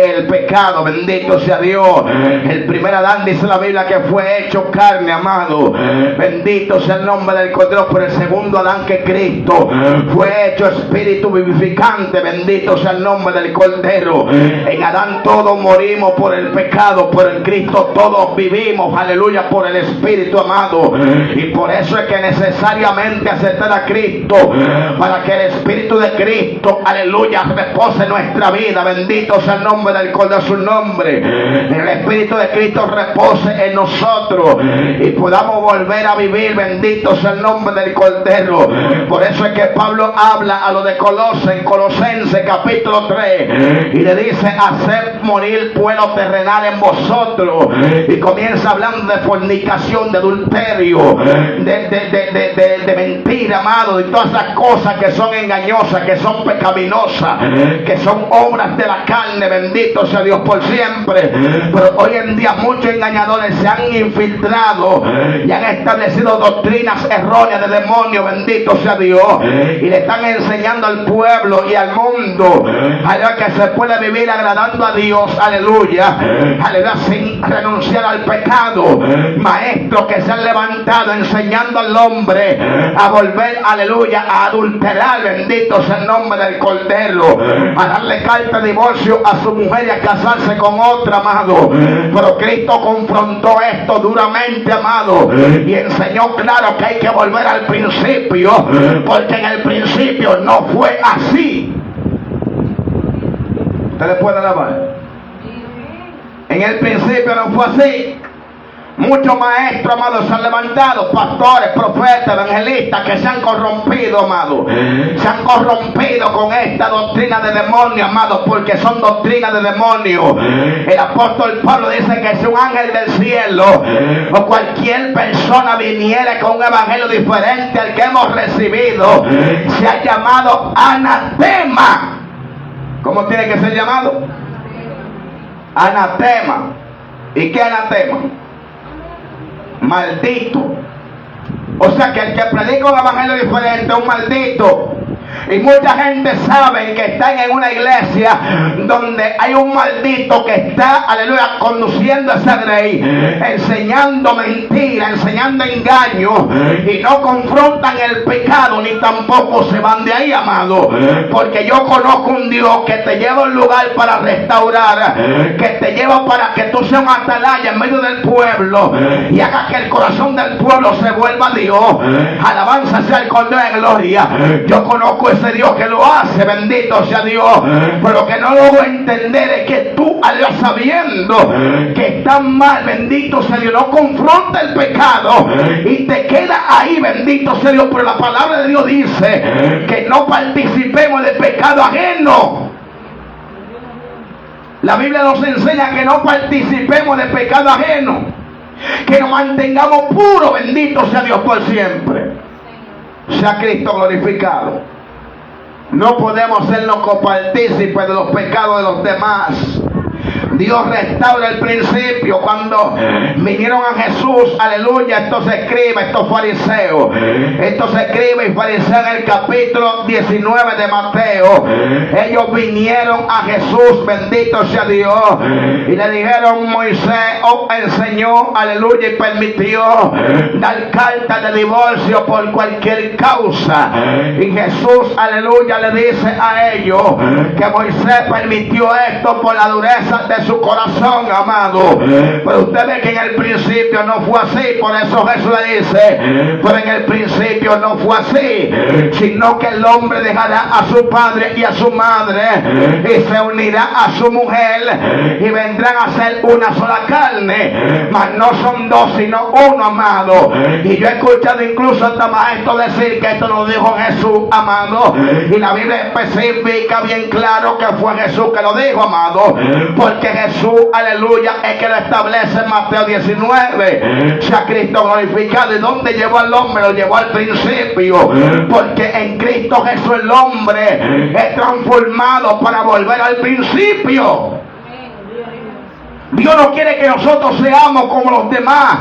el pecado, bendito sea Dios. El primer Adán, dice la Biblia, que fue hecho carne, amado, bendito sea el nombre del Cordero. Por el segundo Adán, que Cristo, fue hecho espíritu vivificante, bendito sea el nombre del Cordero. En Adán todos morimos por el pecado, por el Cristo todos vivimos, aleluya, por el Espíritu, amado. Y por eso es que necesariamente aceptar a Cristo, para que el Espíritu de Cristo, aleluya, repose en nuestra vida, bendito sea el nombre del Cordero, su nombre. El Espíritu de Cristo repose en nosotros y podamos volver a vivir, bendito sea el nombre del Cordero. Por eso es que Pablo habla a los de Colosenses capítulo 3 y le dice: haced morir pueblo terrenal en vosotros. Y comienza hablando de fornicación, de adulterio, de mentira, amado, y todas esas cosas que son engañosas, que son pecaminosas, que son obras de la carne, bendito sea Dios por siempre. Pero hoy en día muchos engañadores se han infiltrado y han establecido doctrinas erróneas de demonios, bendito sea Dios, y le están enseñando al pueblo y al mundo, aleluya, que se puede vivir agradando a Dios, aleluya, aleluya, sin renunciar al pecado. Maestros que se han levantado enseñando al hombre a volver, aleluya, a adulterar, bendito sea el nombre del Cordero, a darle carta de divorcio a su mujer y a casarse con otra, amado. Pero Cristo confrontó esto duramente claramente, amado, y enseñó claro que hay que volver al principio, porque en el principio no fue así. ¿Usted le puede alabar? En el principio no fue así. Muchos maestros, amados, se han levantado, pastores, profetas, evangelistas, que se han corrompido, amados. Se han corrompido con esta doctrina de demonios, amados, porque son doctrinas de demonios. El apóstol Pablo dice que si un ángel del cielo o cualquier persona viniera con un evangelio diferente al que hemos recibido, se ha llamado anatema. ¿Cómo tiene que ser llamado? Anatema. ¿Y qué anatema? Maldito. O sea que el que predica un evangelio diferente es un maldito. Y mucha gente sabe que están en una iglesia donde hay un maldito que está, aleluya, conduciendo esa grey, enseñando mentira, enseñando engaño, y no confrontan el pecado ni tampoco se van de ahí, amado. Porque yo conozco un Dios que te lleva a un lugar para restaurar, que te lleva para que tú seas un atalaya en medio del pueblo y haga que el corazón del pueblo se vuelva a Dios. Alabanza sea el Cordero de gloria. Yo conozco ese Dios que lo hace, bendito sea Dios, pero lo que no logro entender es que tú, sabiendo que está mal, bendito sea Dios, no confronta el pecado y te queda ahí, bendito sea Dios. Pero la palabra de Dios dice que no participemos del pecado ajeno. La Biblia nos enseña que no participemos del pecado ajeno, que nos mantengamos puros, bendito sea Dios por siempre. Sea Cristo glorificado. No podemos sernos copartícipes de los pecados de los demás. Dios restaura el principio. Cuando vinieron a Jesús, aleluya, estos escribas, estos fariseos, estos escribas y fariseos en el capítulo 19 de Mateo, ellos vinieron a Jesús, bendito sea Dios, y le dijeron: Moisés enseñó, aleluya, y permitió dar carta de divorcio por cualquier causa. Y Jesús, aleluya, le dice a ellos que Moisés permitió esto por la dureza de su corazón, amado. Pero usted ve que en el principio no fue así. Por eso Jesús le dice: pero en el principio no fue así, sino que el hombre dejará a su padre y a su madre y se unirá a su mujer y vendrán a ser una sola carne. Mas no son dos sino uno, amado. Y yo he escuchado incluso hasta maestros decir que esto lo dijo Jesús, amado, y la Biblia especifica bien claro que fue Jesús que lo dijo, amado, porque Jesús, aleluya, es que lo establece en Mateo 19. Sea Cristo glorificado. ¿Y dónde llevó al hombre? Lo llevó al principio, porque en Cristo Jesús el hombre es transformado para volver al principio. Dios no quiere que nosotros seamos como los demás.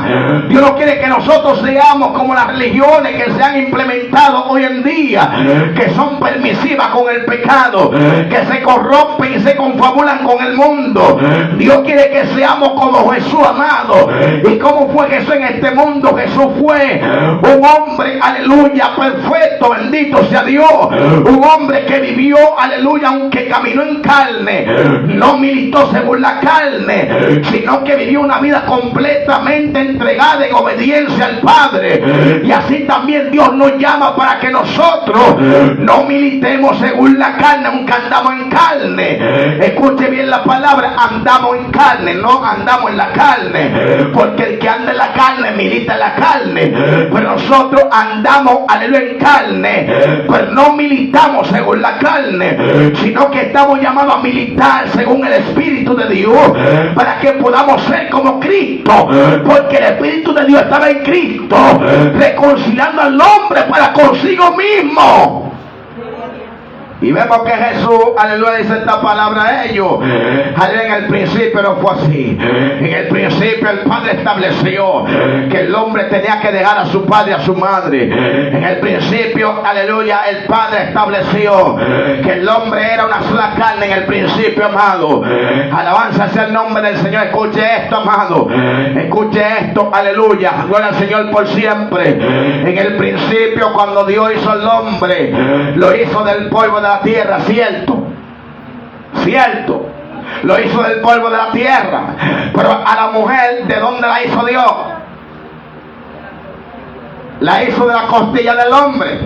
Dios no quiere que nosotros seamos como las religiones que se han implementado hoy en día, que son permisivas con el pecado, que se corrompen y se confabulan con el mundo. Dios quiere que seamos como Jesús, amado. ¿Y cómo fue Jesús en este mundo? Jesús fue un hombre, aleluya, perfecto, bendito sea Dios. Un hombre que vivió, aleluya, aunque caminó en carne, no militó según la carne, sino que vivió una vida completamente entregada en obediencia al Padre. Y así también Dios nos llama para que nosotros no militemos según la carne, aunque andamos en carne. Escuche bien la palabra: andamos en carne, no andamos en la carne, porque el que anda en la carne milita en la carne. Pero nosotros andamos, aleluya, en carne, pero no militamos según la carne, sino que estamos llamados a militar según el Espíritu de Dios, para que podamos ser como Cristo, porque el Espíritu de Dios estaba en Cristo, reconciliando al hombre para consigo mismo. Y vemos que Jesús, aleluya, dice esta palabra a ellos: aleluya, en el principio no fue así. En el principio el Padre estableció que el hombre tenía que dejar a su padre y a su madre. En el principio, aleluya, el Padre estableció que el hombre era una sola carne. En el principio, amado, alabanza sea el nombre del Señor. Escuche esto, amado, escuche esto, aleluya, gloria al Señor por siempre. En el principio, cuando Dios hizo al hombre, lo hizo del polvo de la tierra, cierto, lo hizo del polvo de la tierra. Pero a la mujer, ¿de dónde la hizo Dios? la hizo de la costilla del hombre.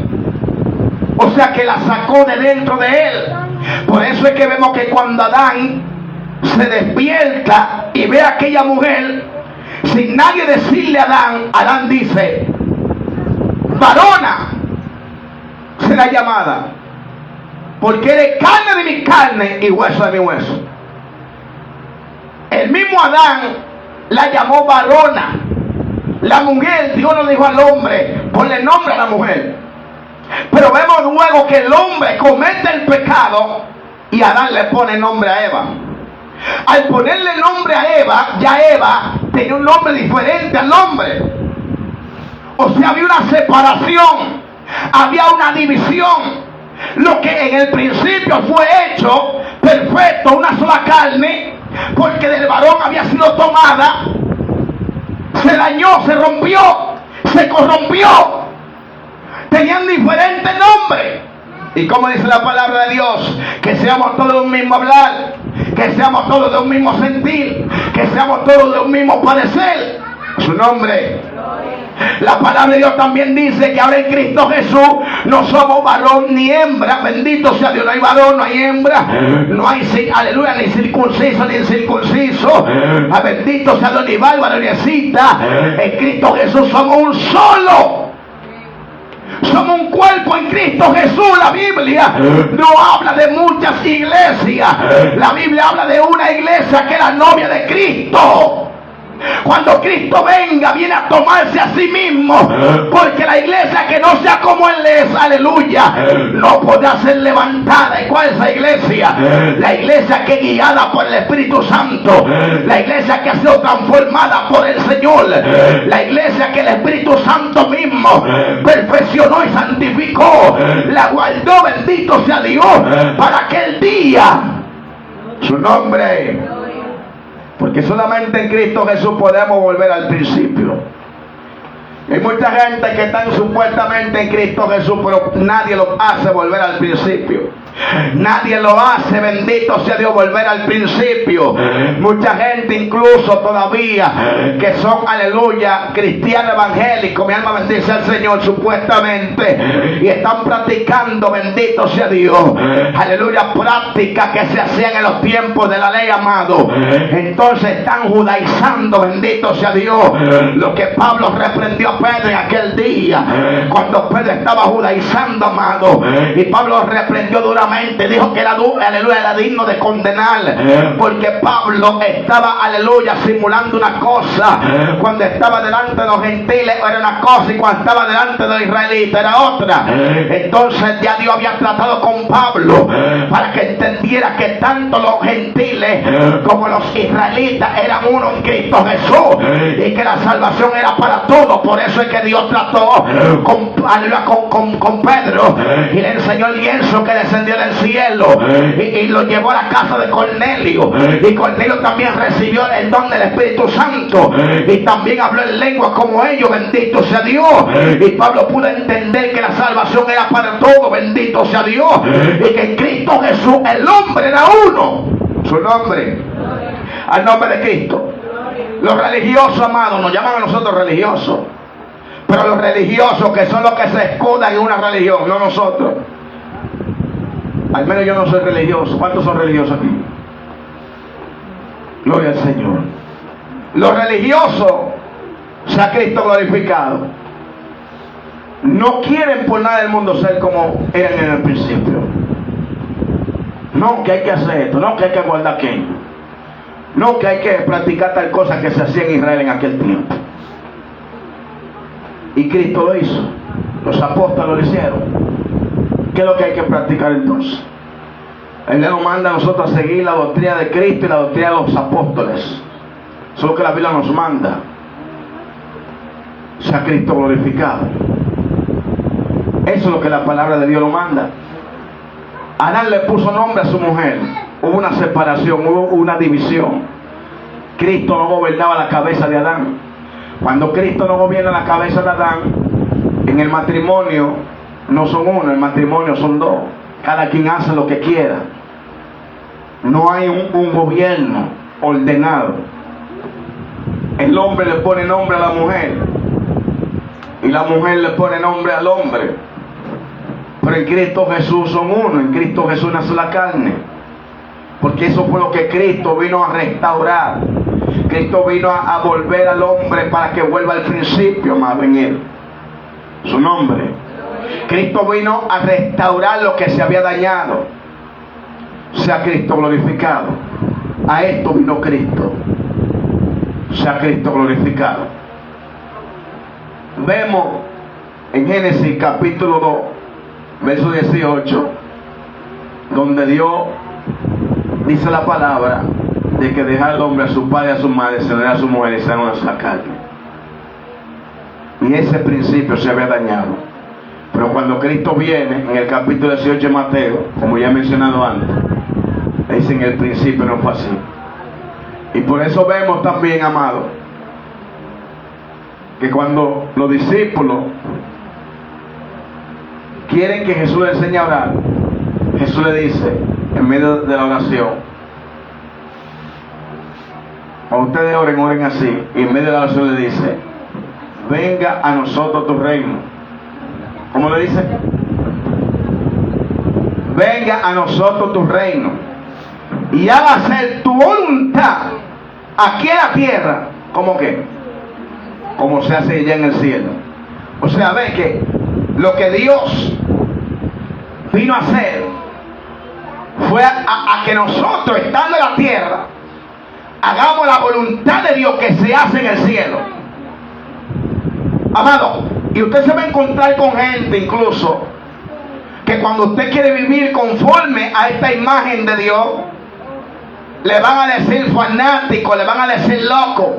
O sea que la sacó de dentro de él. Por eso es que vemos que cuando Adán se despierta y ve a aquella mujer, sin nadie decirle a Adán, Adán dice: varona será llamada, porque eres carne de mi carne y hueso de mi hueso. El mismo Adán la llamó varona. La mujer, Dios no dijo al hombre, ponle nombre a la mujer. Pero vemos luego que el hombre comete el pecado y Adán le pone nombre a Eva. Al ponerle nombre a Eva, ya Eva tenía un nombre diferente al hombre. O sea, había una separación, había una división. Lo que en el principio fue hecho perfecto, una sola carne, porque del varón había sido tomada, se dañó, se rompió, se corrompió. Tenían diferentes nombres. Y como dice la palabra de Dios, que seamos todos de un mismo hablar, que seamos todos de un mismo sentir, que seamos todos de un mismo parecer. Su nombre. La palabra de Dios también dice que ahora en Cristo Jesús no somos varón ni hembra. Bendito sea Dios. No hay varón, no hay hembra, no hay, aleluya, ni circunciso ni incircunciso. Bendito sea Dios, ni bárbaro ni escita. En Cristo Jesús somos un solo. Somos un cuerpo en Cristo Jesús. La Biblia no habla de muchas iglesias. La Biblia habla de una iglesia que es la novia de Cristo. Cuando Cristo venga, viene a tomarse a sí mismo, porque la iglesia que no sea como Él es, aleluya, no podrá ser levantada. ¿Y cuál es esa iglesia? La iglesia que es guiada por el Espíritu Santo, la iglesia que ha sido transformada por el Señor, la iglesia que el Espíritu Santo mismo perfeccionó y santificó, la guardó, bendito sea Dios, para aquel día. Su nombre. Porque solamente en Cristo Jesús podemos volver al principio. Hay mucha gente que están supuestamente en Cristo Jesús, pero nadie los hace volver al principio. Nadie lo hace, bendito sea Dios, volver al principio. Mucha gente incluso todavía que son, aleluya, cristianos evangélicos, mi alma bendice al Señor, supuestamente, y están practicando, bendito sea Dios, aleluya, prácticas que se hacían en los tiempos de la ley, amado. Entonces están judaizando, bendito sea Dios, lo que Pablo reprendió a Pedro en aquel día, cuando Pedro estaba judaizando, amado, y Pablo reprendió duramente. Dijo que era, aleluya, era digno de condenar, porque Pablo estaba, aleluya, simulando una cosa. Cuando estaba delante de los gentiles era una cosa, y cuando estaba delante de los israelitas era otra. Entonces ya Dios había tratado con Pablo para que entendiera que tanto los gentiles como los israelitas eran uno en Cristo Jesús, y que la salvación era para todos. Por eso es que Dios trató con Pedro y le enseñó el lienzo que descendió del cielo, y lo llevó a la casa de Cornelio, y Cornelio también recibió el don del Espíritu Santo, y también habló en lengua como ellos, bendito sea Dios. Y Pablo pudo entender que la salvación era para todos, bendito sea Dios, y que en Cristo Jesús el hombre era uno. Su nombre, al nombre de Cristo. Los religiosos, amados, nos llaman a nosotros religiosos, pero los religiosos que son los que se escudan en una religión, no nosotros. Al menos yo no soy religioso. ¿Cuántos son religiosos aquí? Gloria al Señor. Los religiosos, sea Cristo glorificado, no quieren por nada del mundo ser como eran en el principio. No, que hay que hacer esto. No, que hay que guardar aquello. No, que hay que practicar tal cosa que se hacía en Israel en aquel tiempo. Y Cristo lo hizo. Los apóstoles lo hicieron. ¿Qué es lo que hay que practicar entonces? Él nos manda a nosotros a seguir la doctrina de Cristo y la doctrina de los apóstoles. Eso es lo que la Biblia nos manda. Sea Cristo glorificado. Eso es lo que la palabra de Dios lo manda. Adán le puso nombre a su mujer. Hubo una separación, hubo una división. Cristo no gobernaba la cabeza de Adán. Cuando Cristo no gobierna la cabeza de Adán, en el matrimonio no son uno, el matrimonio son dos. Cada quien hace lo que quiera. No hay un gobierno ordenado. El hombre le pone nombre a la mujer. y la mujer le pone nombre al hombre. Pero en Cristo Jesús son uno, en Cristo Jesús una sola carne. Porque eso fue lo que Cristo vino a restaurar. Cristo vino a volver al hombre para que vuelva al principio, amado, en él. Su nombre. Cristo vino a restaurar lo que se había dañado. Sea Cristo glorificado. A esto vino Cristo. Sea Cristo glorificado. Vemos en Génesis capítulo 2, verso 18, donde Dios dice la palabra de que dejar al hombre a su padre y a su madre, se unirá a su mujer y serán una sola carne. Y ese principio se había dañado. Pero cuando Cristo viene, en el capítulo 18 de Mateo, como ya he mencionado antes, dice en el principio no fue así. Y por eso vemos también, amado, que cuando los discípulos quieren que Jesús les enseñe a orar, Jesús le dice, en medio de la oración, cuando ustedes oren así, y en medio de la oración le dice, venga a nosotros tu reino. ¿Cómo le dice? Venga a nosotros tu reino y hágase tu voluntad aquí en la tierra. ¿Cómo qué? Como se hace allá en el cielo. O sea, ve que lo que Dios vino a hacer fue a que nosotros, estando en la tierra, hagamos la voluntad de Dios que se hace en el cielo. Amado, y usted se va a encontrar con gente incluso que cuando usted quiere vivir conforme a esta imagen de Dios, le van a decir fanático, le van a decir loco,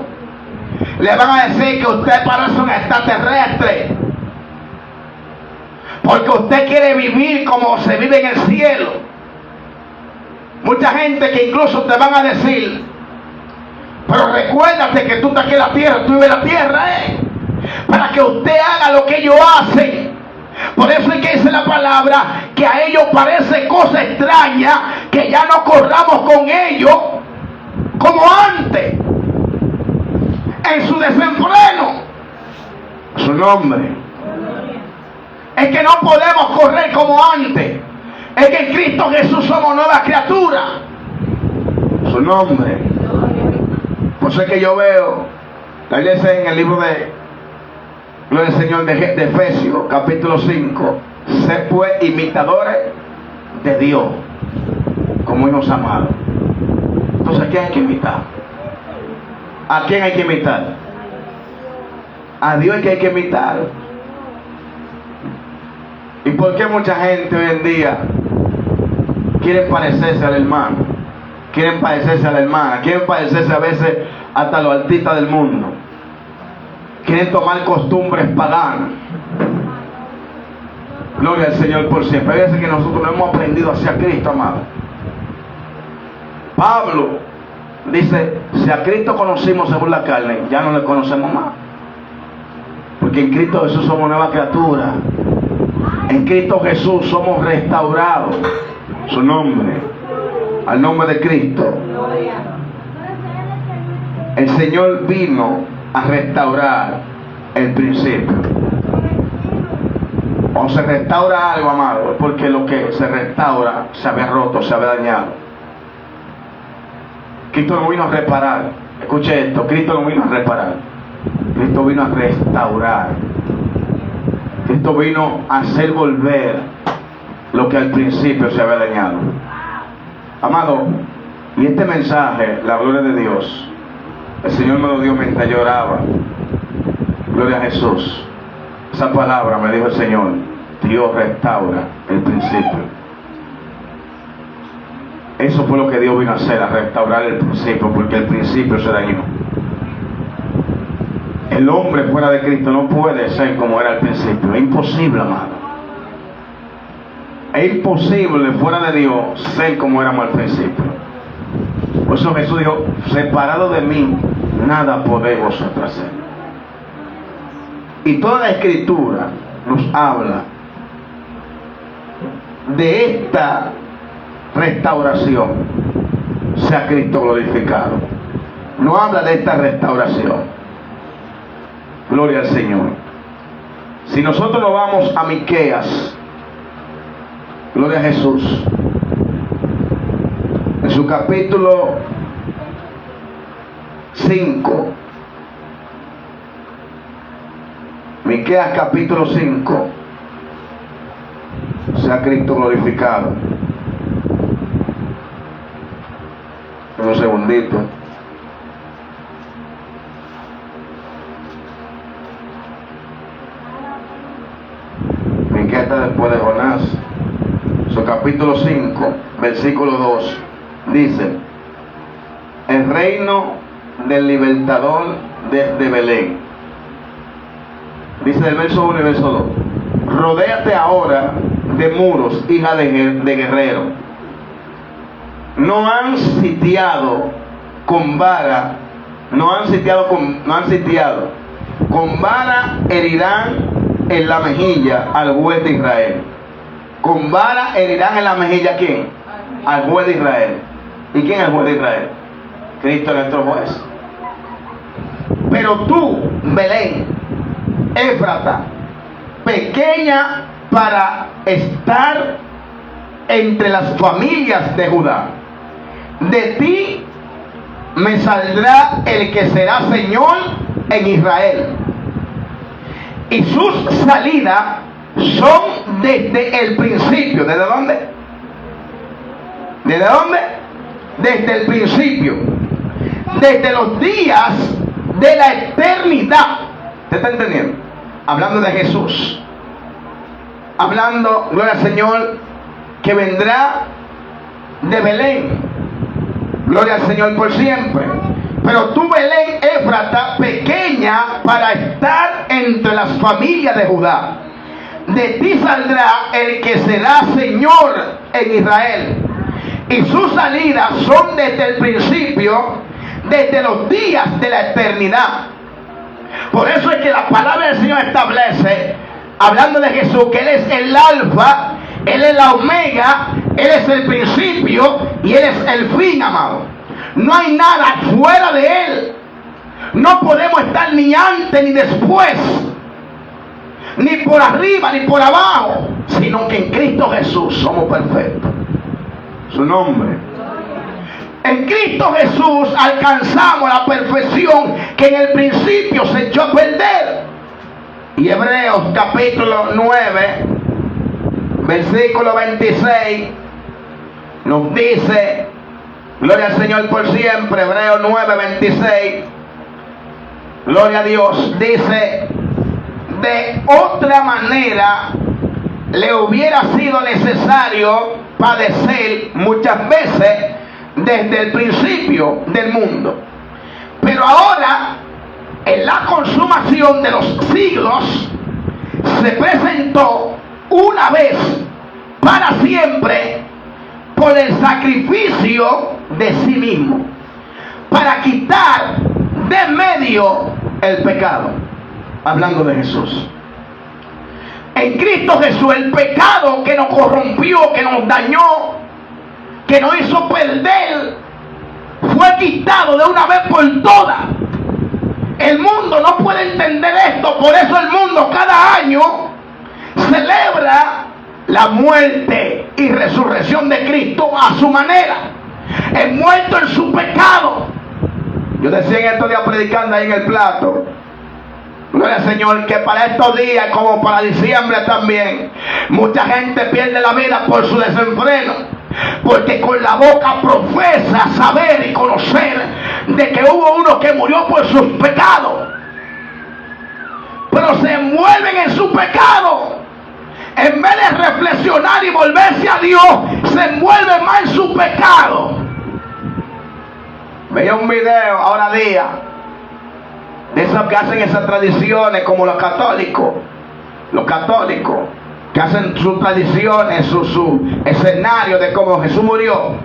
le van a decir que usted parece un extraterrestre, porque usted quiere vivir como se vive en el cielo. Mucha gente que incluso te van a decir, pero recuérdate que tú estás aquí en la tierra, tú vives en la tierra, para que usted haga lo que ellos hacen. Por eso es que dice la palabra que a ellos parece cosa extraña que ya no corramos con ellos como antes, en su desenfreno. Su nombre. Es que no podemos correr como antes. Es que en Cristo Jesús somos nuevas criaturas. Su nombre. Por eso es que yo veo, la iglesia en el libro de Gloria al Señor de Efesios, capítulo 5, ser pues imitadores de Dios, como hijos amados. Entonces, ¿a quién hay que imitar? ¿A quién hay que imitar? A Dios es que hay que imitar. ¿Y por qué mucha gente hoy en día quiere parecerse al hermano? Quieren parecerse a la hermana, quieren parecerse a veces hasta los artistas del mundo. Quieren tomar costumbres paganas. Gloria al Señor por siempre. Hay veces que nosotros no hemos aprendido hacia Cristo, amado. Pablo dice, si a Cristo conocimos según la carne, ya no le conocemos más. Porque en Cristo Jesús somos nueva criatura. En Cristo Jesús somos restaurados. Su nombre. Al nombre de Cristo. El Señor vino a restaurar el principio. Cuando se restaura algo, amado, es porque lo que se restaura se había roto, se había dañado. Cristo no vino a reparar. Escuche esto, Cristo no vino a reparar. Cristo vino a restaurar. Cristo vino a hacer volver lo que al principio se había dañado. Amado, y este mensaje, la gloria de Dios, el Señor me lo dio mientras yo oraba. Gloria a Jesús. Esa palabra me dijo el Señor, Dios restaura el principio. Eso fue lo que Dios vino a hacer, a restaurar el principio, porque el principio se dañó. El hombre fuera de Cristo no puede ser como era al principio. Es imposible, amado. Es imposible fuera de Dios ser como éramos al principio. Por eso Jesús dijo, separado de mí, nada podéis vosotros hacer. Y toda la Escritura nos habla de esta restauración. Sea Cristo glorificado. No habla de esta restauración. Gloria al Señor. Si nosotros nos vamos a Miqueas, gloria a Jesús, en su capítulo 5, Miqueas capítulo 5, sea Cristo glorificado. Un segundito. Miqueas está después de Jonás. Su capítulo 5, versículo 2, dice: el reino del libertador desde Belén. Dice el verso 1 y verso 2: rodéate ahora de muros, hija de guerrero. No han sitiado con vara, no han sitiado con vara herirán en la mejilla al juez de Israel. Con vara herirán en la mejilla, ¿quién? Al juez de Israel. ¿Y quién es el juez de Israel? Cristo, nuestro juez. Pero tú, Belén, Éfrata, pequeña para estar entre las familias de Judá, de ti me saldrá el que será Señor en Israel, y sus salidas son desde el principio. ¿Desde dónde? ¿Desde dónde? Desde el principio, desde los días de la eternidad. ¿Usted está entendiendo? Hablando de Jesús, hablando, gloria al Señor, que vendrá de Belén, gloria al Señor por siempre. Pero tú, Belén Éfrata, pequeña para estar entre las familias de Judá, de ti saldrá el que será Señor en Israel, y sus salidas son desde el principio, desde los días de la eternidad. Por eso es que la palabra del Señor establece, hablando de Jesús, que Él es el alfa, Él es la omega, Él es el principio y Él es el fin, amado. No hay nada fuera de Él. No podemos estar ni antes ni después, ni por arriba ni por abajo, sino que en Cristo Jesús somos perfectos. Su nombre. En Cristo Jesús alcanzamos la perfección que en el principio se echó a perder. Y Hebreos capítulo 9, versículo 26, nos dice, gloria al Señor por siempre, Hebreos 9, 26, gloria a Dios, dice: de otra manera le hubiera sido necesario padecer muchas veces desde el principio del mundo. Pero ahora, en la consumación de los siglos, se presentó una vez para siempre por el sacrificio de sí mismo, para quitar de medio el pecado. Hablando de Jesús. En Cristo Jesús, el pecado que nos corrompió, que nos dañó, que nos hizo perder, fue quitado de una vez por todas. El mundo no puede entender esto, por eso el mundo cada año celebra la muerte y resurrección de Cristo a su manera. Es muerto en su pecado. Yo decía en estos días predicando ahí en el plato, gloria al Señor, que para estos días, como para diciembre también, mucha gente pierde la vida por su desenfreno, porque con la boca profesa saber y conocer de que hubo uno que murió por sus pecados, pero se envuelven en su pecado. En vez de reflexionar y volverse a Dios, se envuelven más en su pecado. Veía un video ahora día de esos que hacen esas tradiciones, como los católicos que hacen sus tradiciones, su escenario de cómo Jesús murió,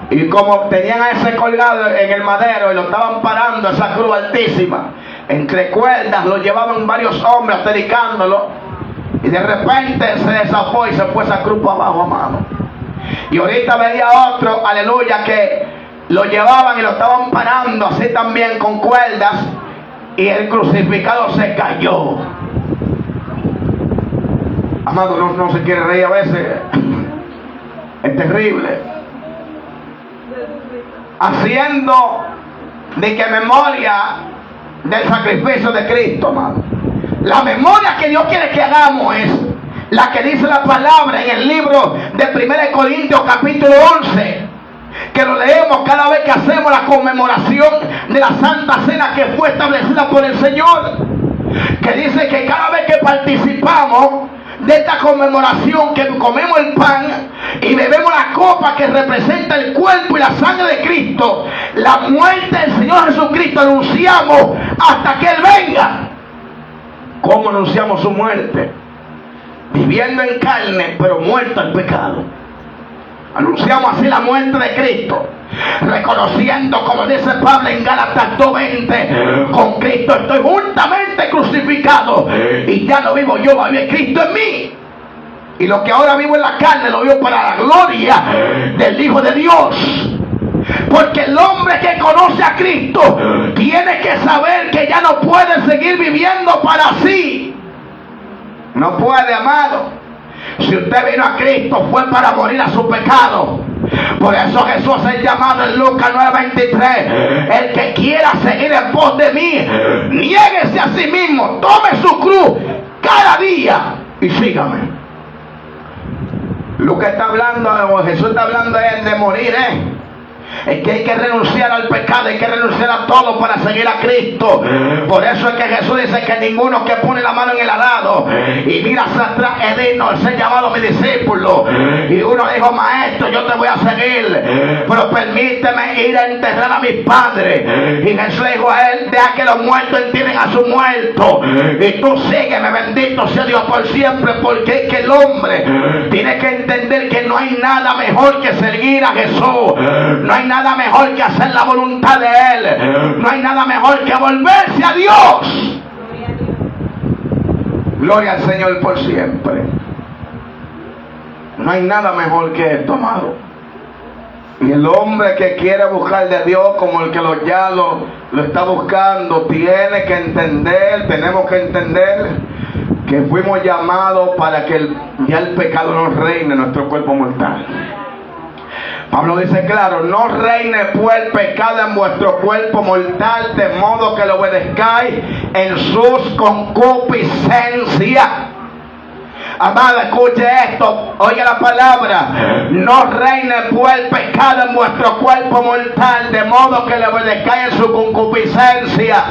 y como tenían a ese colgado en el madero y lo estaban parando, esa cruz altísima, entre cuerdas, lo llevaban varios hombres predicándolo, y de repente se desafó y se fue esa cruz para abajo, amado. Y ahorita veía otro, aleluya, que lo llevaban y lo estaban parando así también con cuerdas, y el crucificado se cayó. Amado, no se quiere reír a veces. Es terrible. Haciendo de que memoria del sacrificio de Cristo, amado. La memoria que Dios quiere que hagamos es la que dice la palabra en el libro de 1 Corintios capítulo 11, que lo leemos cada vez que hacemos la conmemoración de la Santa Cena que fue establecida por el Señor, que dice que cada vez que participamos de esta conmemoración, que comemos el pan y bebemos la copa que representa el cuerpo y la sangre de Cristo, la muerte del Señor Jesucristo, anunciamos hasta que Él venga. ¿Cómo anunciamos su muerte? Viviendo en carne, pero muerto al pecado. Anunciamos así la muerte de Cristo, reconociendo, como dice Pablo en Gálatas 2:20, con Cristo estoy juntamente crucificado, y ya no vivo yo, vive Cristo en mí. Y lo que ahora vivo en la carne lo vivo para la gloria del Hijo de Dios. Porque el hombre que conoce a Cristo tiene que saber que ya no puede seguir viviendo para sí. No puede, amado. Si usted vino a Cristo fue para morir a su pecado. Por eso Jesús es llamado en Lucas 9:23. El que quiera seguir en pos de mí, niéguese a sí mismo, tome su cruz cada día y sígame. Lo que está hablando, Jesús está hablando es de morir, Es que hay que renunciar al pecado, hay que renunciar a todo para seguir a Cristo. Por eso es que Jesús dice que ninguno que pone la mano en el arado y mira hacia atrás es digno de ser llamado mi discípulo. Y uno dijo, maestro, yo te voy a seguir, pero permíteme ir a enterrar a mis padres. Y Jesús dijo a él, deja que los muertos entierren a su muerto, y tú sígueme, bendito sea Dios por siempre. Porque es que el hombre tiene que entender que no hay nada mejor que seguir a Jesús. No hay nada mejor que hacer la voluntad de Él. No hay nada mejor que volverse a Dios. Gloria al Señor por siempre. No hay nada mejor que esto, amado. Y el hombre que quiere buscar de Dios como el que ya lo está buscando, tiene que entender, tenemos que entender que fuimos llamados para que ya el pecado no reine en nuestro cuerpo mortal. Pablo dice claro, no reine pues el pecado en vuestro cuerpo mortal, de modo que lo obedezcáis en sus concupiscencias. Amado, escuche esto, oiga la palabra. No reine pues el pecado en vuestro cuerpo mortal, de modo que le obedezcáis en su concupiscencia.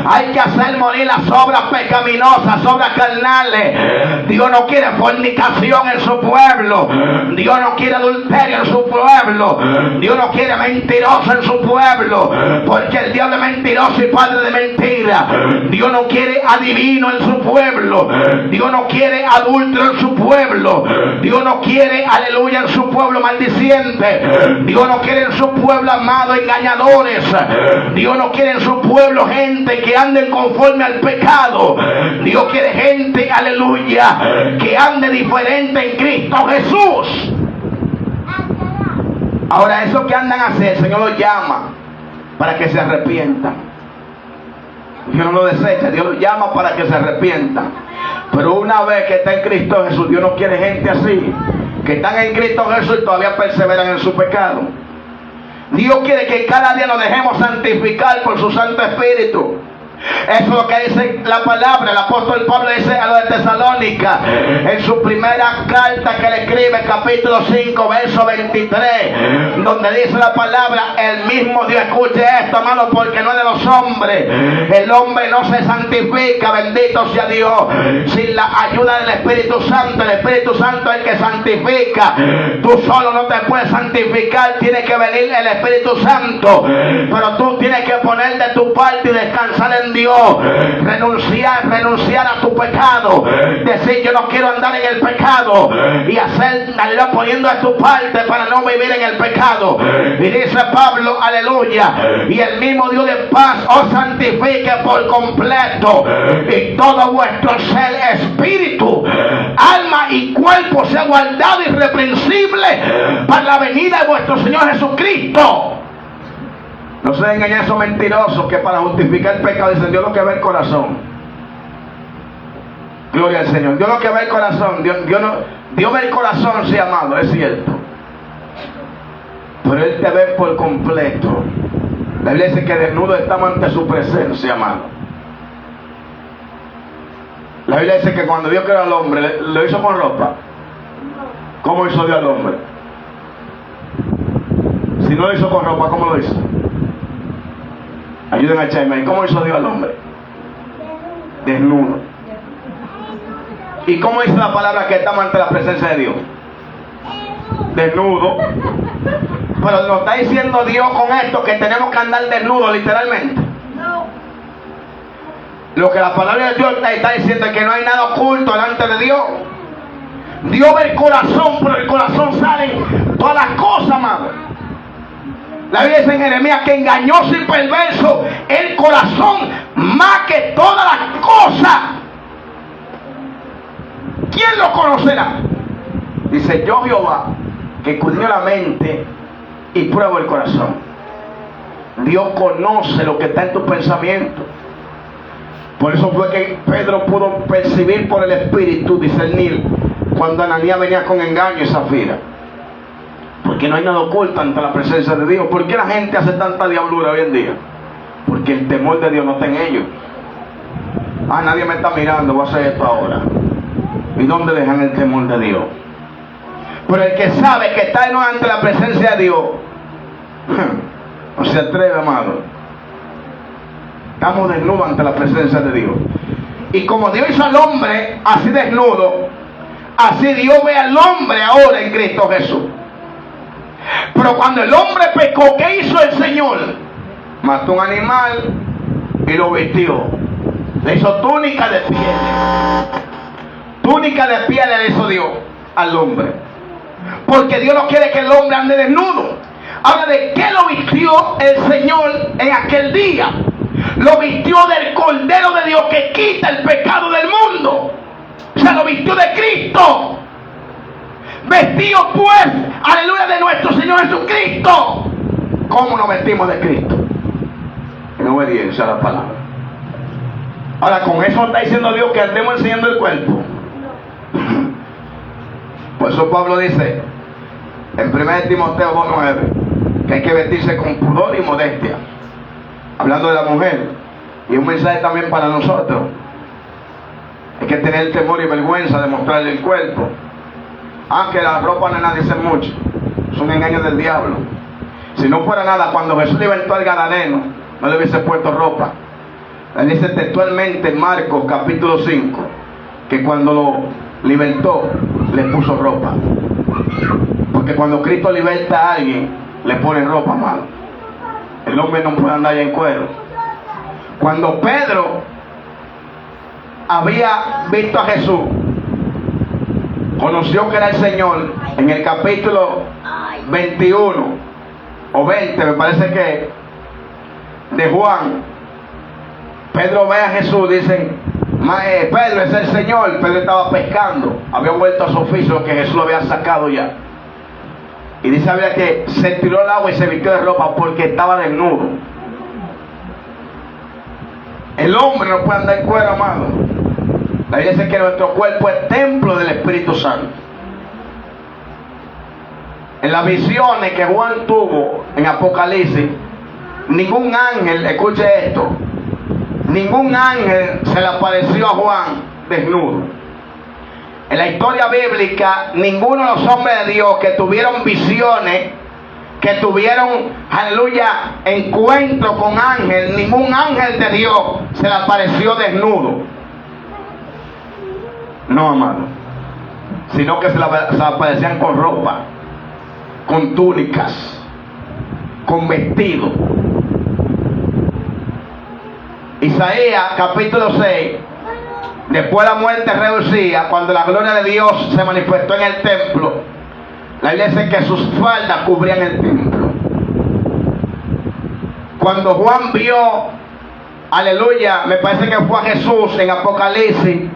Hay que hacer morir las obras pecaminosas, obras carnales. Dios no quiere fornicación en su pueblo. Dios no quiere adulterio en su pueblo. Dios no quiere mentiroso en su pueblo, porque el diablo es mentiroso y padre de mentira. Dios no quiere adivino en su pueblo. Dios no quiere adulto en su pueblo. Dios no quiere, aleluya, en su pueblo maldiciente. Dios no quiere en su pueblo, amado, engañadores. Dios no quiere en su pueblo gente que anden conforme al pecado. Dios quiere gente, aleluya, que ande diferente en Cristo Jesús. Ahora, esos que andan así, el Señor los llama para que se arrepientan. Dios no lo desecha, Dios los llama para que se arrepientan. Pero una vez que está en Cristo Jesús, Dios no quiere gente así, que están en Cristo Jesús y todavía perseveran en su pecado. Dios quiere que cada día nos dejemos santificar por su Santo Espíritu. Eso es lo que dice la palabra. El apóstol Pablo dice a los de Tesalónica en su primera carta que le escribe, capítulo 5, verso 23, donde dice la palabra, el mismo Dios, escuche esto, amado, porque no es de los hombres. El hombre no se santifica, bendito sea Dios, sin la ayuda del Espíritu Santo. El Espíritu Santo es el que santifica. Tú solo no te puedes santificar, tiene que venir el Espíritu Santo. Pero tú tienes que poner de tu parte y descansar en Dios, renunciar a tu pecado, decir yo no quiero andar en el pecado y hacer, poniendo de tu parte para no vivir en el pecado. Y dice Pablo, aleluya, y el mismo Dios de paz os santifique por completo, y todo vuestro ser, espíritu, alma y cuerpo sea guardado irreprensible para la venida de vuestro Señor Jesucristo. No se engañen esos mentirosos que para justificar el pecado dicen Dios lo que ve el corazón. Gloria al Señor. Dios lo que ve el corazón. Dios ve el corazón, sí, amado, es cierto. Pero Él te ve por completo. La Biblia dice que desnudo estamos ante su presencia, amado. La Biblia dice que cuando Dios creó al hombre, lo hizo con ropa. ¿Cómo hizo Dios al hombre? Si no lo hizo con ropa, ¿cómo lo hizo? Ayuden a Chaimay. ¿Cómo hizo Dios al hombre? Desnudo. ¿Y cómo dice la palabra que estamos ante la presencia de Dios? Desnudo. Pero nos está diciendo Dios con esto que tenemos que andar desnudos literalmente. Lo que la palabra de Dios está diciendo es que no hay nada oculto delante de Dios. Dios ve el corazón, pero el corazón salen todas las cosas, amado. La Biblia dice en Jeremías que engañoso y perverso el corazón más que todas las cosas. ¿Quién lo conocerá? Dice yo Jehová, que escudriño la mente y pruebo el corazón. Dios conoce lo que está en tu pensamiento. Por eso fue que Pedro pudo percibir por el Espíritu, discernir, cuando Ananías venía con engaño y Zafira. Porque no hay nada oculto ante la presencia de Dios. ¿Por qué la gente hace tanta diablura hoy en día? Porque el temor de Dios no está en ellos. Ah, nadie me está mirando, voy a hacer esto ahora. ¿Y dónde dejan el temor de Dios? Pero el que sabe que está ante la presencia de Dios, no se atreve, amado. Estamos desnudos ante la presencia de Dios. Y como Dios hizo al hombre así desnudo, así Dios ve al hombre ahora en Cristo Jesús. Pero cuando el hombre pecó, ¿qué hizo el Señor? Mató un animal y lo vistió. Le hizo túnica de piel. Túnica de piel le hizo Dios al hombre. Porque Dios no quiere que el hombre ande desnudo. Ahora, ¿de qué lo vistió el Señor en aquel día? Lo vistió del Cordero de Dios que quita el pecado del mundo. O sea, lo vistió de Cristo. Vestido pues, aleluya, de nuestro Señor Jesucristo. ¿Cómo nos vestimos de Cristo? En obediencia a la palabra. Ahora, con eso está diciendo Dios que andemos enseñando el cuerpo. Por eso Pablo dice en 1 Timoteo 2:9 que hay que vestirse con pudor y modestia, hablando de la mujer. Y un mensaje también para nosotros. Hay que tener temor y vergüenza de mostrarle el cuerpo. Aunque la ropa no dice mucho, es un engaño del diablo. Si no fuera nada, cuando Jesús libertó al gadareno, no le hubiese puesto ropa. Él dice textualmente en Marcos capítulo 5 que cuando lo libertó le puso ropa. Porque cuando Cristo liberta a alguien le pone ropa, amado. El hombre no puede andar ya en cuero. Cuando Pedro había visto a Jesús, conoció que era el Señor, en el capítulo 21 o 20 me parece que de Juan, Pedro ve a Jesús, dicen Pedro es el Señor. Pedro estaba pescando, había vuelto a su oficio que Jesús lo había sacado ya. Y dice había que se tiró al agua y se vistió de ropa porque estaba desnudo. El hombre no puede andar en cuero, amado. La Biblia dice que nuestro cuerpo es templo del Espíritu Santo. En las visiones que Juan tuvo en Apocalipsis, ningún ángel, escuche esto, ningún ángel se le apareció a Juan desnudo. En la historia bíblica, ninguno de los hombres de Dios que tuvieron visiones, que tuvieron, aleluya, encuentro con ángel, ningún ángel de Dios se le apareció desnudo. No, amado. Sino que se le aparecían con ropa, con túnicas, con vestidos. Isaías capítulo 6, después de la muerte de Usías, cuando la gloria de Dios se manifestó en el templo, la Biblia dice que sus faldas cubrían el templo. Cuando Juan vio, aleluya, me parece que fue a Jesús en Apocalipsis,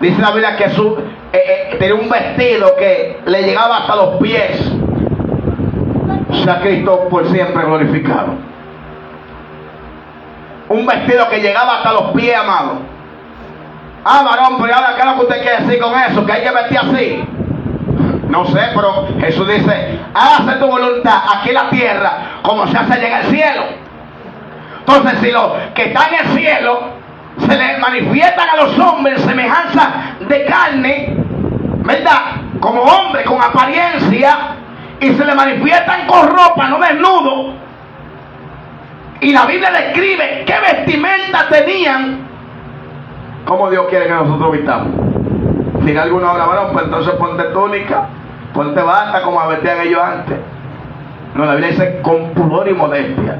dice la Biblia que Jesús tenía un vestido que le llegaba hasta los pies. O sea, Cristo por siempre glorificado. Un vestido que llegaba hasta los pies, amado. Ah, varón, pero ahora, ¿qué es lo que usted quiere decir con eso? Que hay que vestir así. No sé, pero Jesús dice, hágase tu voluntad aquí en la tierra como se hace allá en el cielo. Entonces, si los que están en el cielo se les manifiestan a los hombres semejanza de carne, ¿verdad? Como hombres con apariencia, y se les manifiestan con ropa, no desnudo, y la Biblia describe qué vestimenta tenían, ¿cómo Dios quiere que nosotros vistamos? Si alguno habla, varón, pues entonces ponte túnica, ponte bata como vestían ellos antes. No, la Biblia dice con pudor y modestia.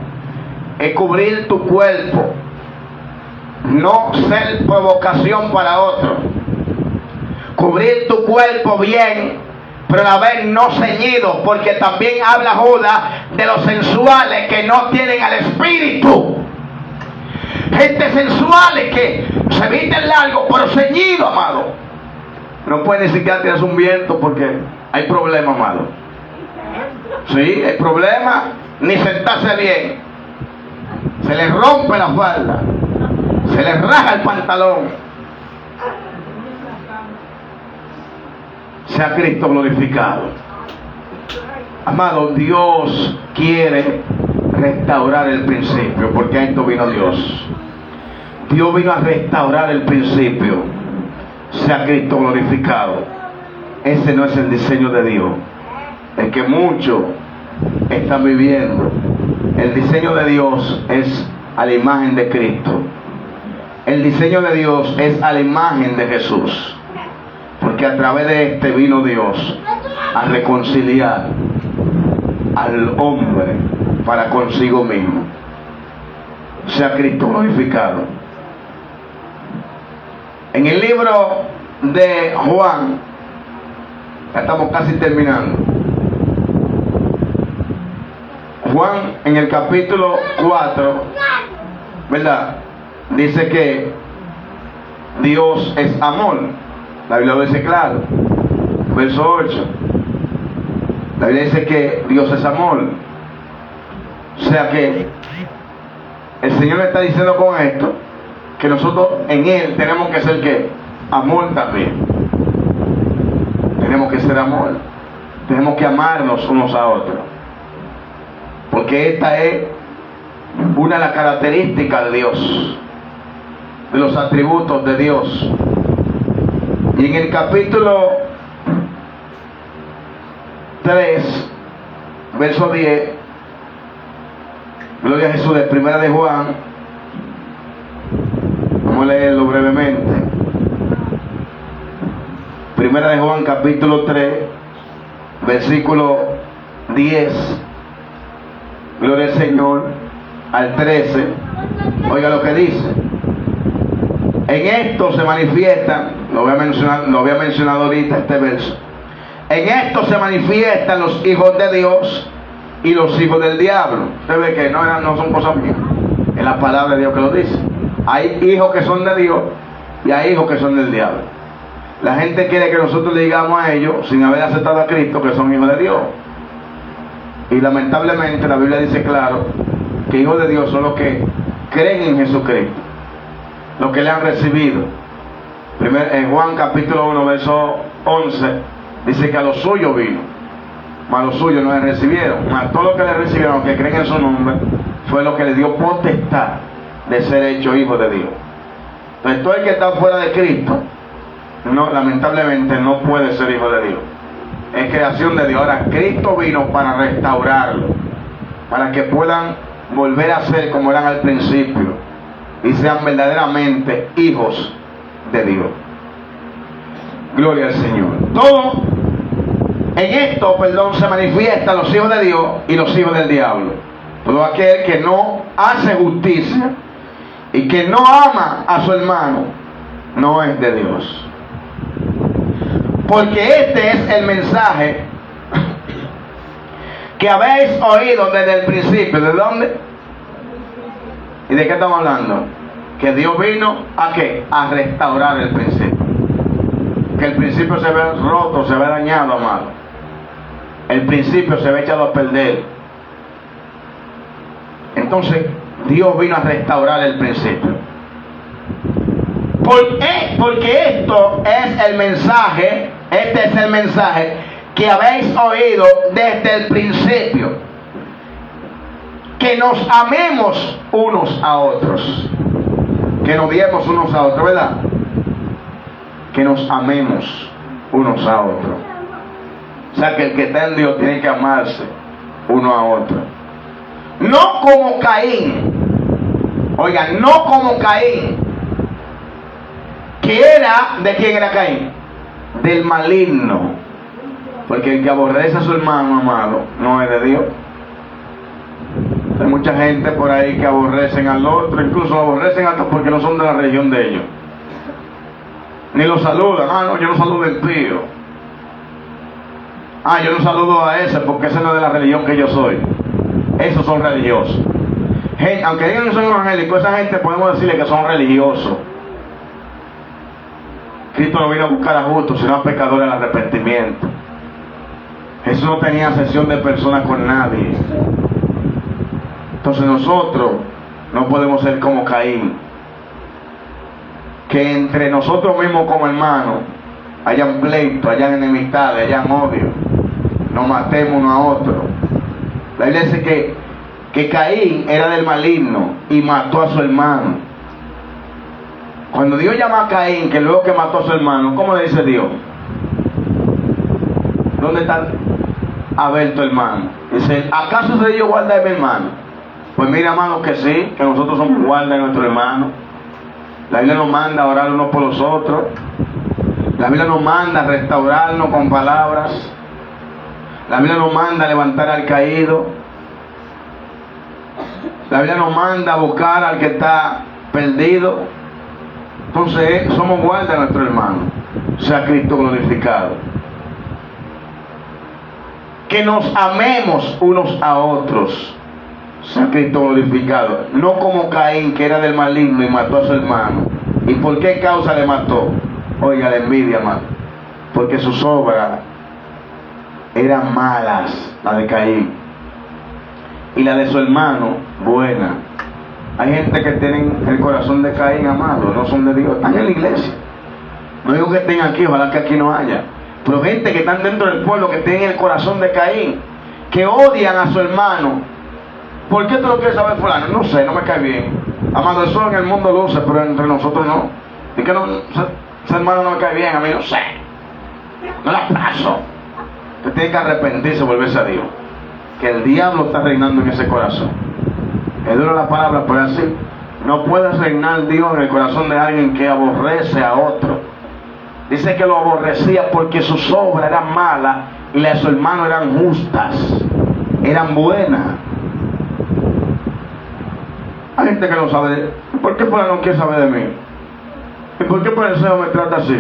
Es cubrir tu cuerpo, no ser provocación para otro. Cubrir tu cuerpo bien, pero a la vez no ceñido, porque también habla Judas de los sensuales que no tienen al Espíritu. Gente sensuales que se visten largo, pero ceñido, amado. No puede ni siquiera tirarse un viento porque hay problemas, amado. Sí, hay problemas, ni sentarse bien. Se le rompe la falda, se le raja el pantalón. Sea Cristo glorificado. Amado, Dios quiere restaurar el principio, porque a esto vino Dios. Dios vino a restaurar el principio. Sea Cristo glorificado. Ese no es el diseño de Dios, el que muchos están viviendo. El diseño de Dios es a la imagen de Cristo. El diseño de Dios es a la imagen de Jesús, porque a través de este vino Dios a reconciliar al hombre para consigo mismo. Sea Cristo glorificado. En el libro de Juan, ya estamos casi terminando. Juan, en el capítulo 4, ¿verdad? Dice que Dios es amor. La Biblia lo dice claro. Verso 8. La Biblia dice que Dios es amor. O sea que el Señor le está diciendo con esto que nosotros en Él tenemos que ser ¿qué? Amor también. Tenemos que ser amor. Tenemos que amarnos unos a otros. Porque esta es una de las características de Dios, de los atributos de Dios. Y en el capítulo 3, verso 10, gloria a Jesús, de Primera de Juan. Vamos a leerlo brevemente. Primera de Juan, capítulo 3, versículo 10. Gloria al Señor, al 13. Oiga lo que dice. En esto se manifiestan, lo había mencionado ahorita este verso. En esto se manifiestan los hijos de Dios y los hijos del diablo. Usted ve que no son cosas mías. Es la palabra de Dios que lo dice. Hay hijos que son de Dios y hay hijos que son del diablo. La gente quiere que nosotros le digamos a ellos, sin haber aceptado a Cristo, que son hijos de Dios. Y lamentablemente la Biblia dice claro que hijos de Dios son los que creen en Jesucristo, los que le han recibido. En Juan capítulo 1, verso 11, dice que a los suyos vino, mas a los suyos no le recibieron. Mas todos los que le recibieron, los que creen en su nombre, fue lo que le dio potestad de ser hecho hijo de Dios. Entonces todo el que está fuera de Cristo, lamentablemente no puede ser hijo de Dios. Es creación de Dios. Ahora Cristo vino para restaurarlo, para que puedan volver a ser como eran al principio y sean verdaderamente hijos de Dios. Gloria al Señor. Todo en esto, se manifiestan los hijos de Dios y los hijos del diablo. Todo aquel que no hace justicia y que no ama a su hermano no es de Dios. Porque este es el mensaje que habéis oído desde el principio. ¿De dónde? ¿Y de qué estamos hablando? Que Dios vino ¿a qué? A restaurar el principio. Que el principio se ve roto, se ve dañado, amado. El principio se ve echado a perder. Entonces Dios vino a restaurar el principio. Porque esto es el mensaje, este es el mensaje que habéis oído desde el principio, que nos amemos unos a otros, que nos diemos unos a otros, ¿verdad? Que nos amemos unos a otros. O sea, que el que está en Dios tiene que amarse uno a otro. No como Caín. Oigan, no como Caín. Que era, ¿de quién era Caín? Del maligno. Porque el que aborrece a su hermano amado no es de Dios. Hay mucha gente por ahí que aborrecen al otro, incluso lo aborrecen hasta porque no son de la religión de ellos. Ni lo saludan. No, yo no saludo al impío. Yo no saludo a ese porque ese no es de la religión que yo soy. Esos son religiosos. Gente, aunque digan que son evangélicos, esa gente podemos decirle que son religiosos. Cristo no vino a buscar a justos, sino a pecadores al arrepentimiento. Jesús no tenía sesión de personas con nadie. Entonces nosotros no podemos ser como Caín, que entre nosotros mismos como hermanos hayan pleito, hayan enemistades, hayan odio, nos matemos uno a otro. La Biblia dice que Caín era del maligno y mató a su hermano. Cuando Dios llama a Caín, que luego que mató a su hermano, ¿cómo le dice Dios? ¿Dónde está Abel tu hermano? Dice, ¿acaso soy yo guarda de mi hermano? Pues mira, hermano, que sí, que nosotros somos guarda de nuestro hermano. La Biblia nos manda a orar unos por los otros. La Biblia nos manda a restaurarnos con palabras. La Biblia nos manda a levantar al caído. La Biblia nos manda a buscar al que está perdido. Entonces somos guarda de nuestro hermano, sea Cristo glorificado. Que nos amemos unos a otros, sea Cristo glorificado. No como Caín, que era del maligno y mató a su hermano. ¿Y por qué causa le mató? Oiga, la envidia, hermano. Porque sus obras eran malas, la de Caín, y la de su hermano, buena. Hay gente que tienen el corazón de Caín, amado, no son de Dios. Están en la iglesia. No digo que estén aquí, ojalá que aquí no haya. Pero gente que están dentro del pueblo, que tienen el corazón de Caín, que odian a su hermano. ¿Por qué tú lo quieres saber, fulano? No sé, no me cae bien. Amado, eso en el mundo luce, pero entre nosotros no. ¿Y que no? Ese hermano no me cae bien, a mí no sé. No le abrazo. Usted tiene que arrepentirse y volverse a Dios. Que el diablo está reinando en ese corazón. Es dura la palabra, pero así. No puede reinar Dios en el corazón de alguien que aborrece a otro. Dice que lo aborrecía porque sus obras eran malas y las de su hermano eran justas, eran buenas. Hay gente que no sabe. ¿Por qué por no quiere saber de mí? ¿Y por qué por el Señor me trata así?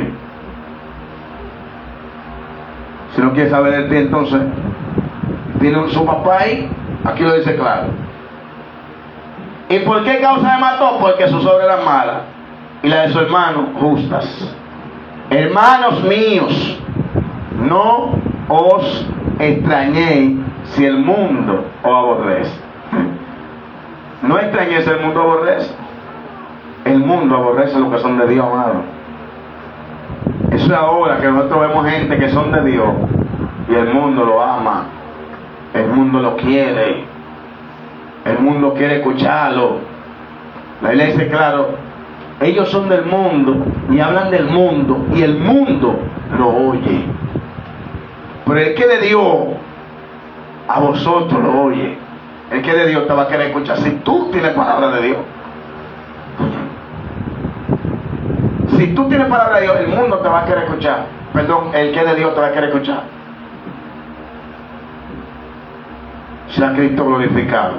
Si no quiere saber de ti, entonces tiene su papá ahí. Aquí lo dice claro. ¿Y por qué causa le mató? Porque sus obras eran malas y las de su hermano justas. Hermanos míos, no os extrañéis si el mundo os aborrece. No extrañéis si el mundo aborrece. El mundo aborrece los que son de Dios, amado. Eso es ahora que nosotros vemos gente que son de Dios y el mundo lo ama, el mundo lo quiere, el mundo quiere escucharlo. La Biblia dice claro, ellos son del mundo y hablan del mundo y el mundo lo oye. Pero el que de Dios a vosotros lo oye. El que de Dios te va a querer escuchar. Si tú tienes palabra de Dios, si tú tienes palabra de Dios, el mundo te va a querer escuchar. Perdón, el que de Dios te va a querer escuchar. Sea Cristo glorificado.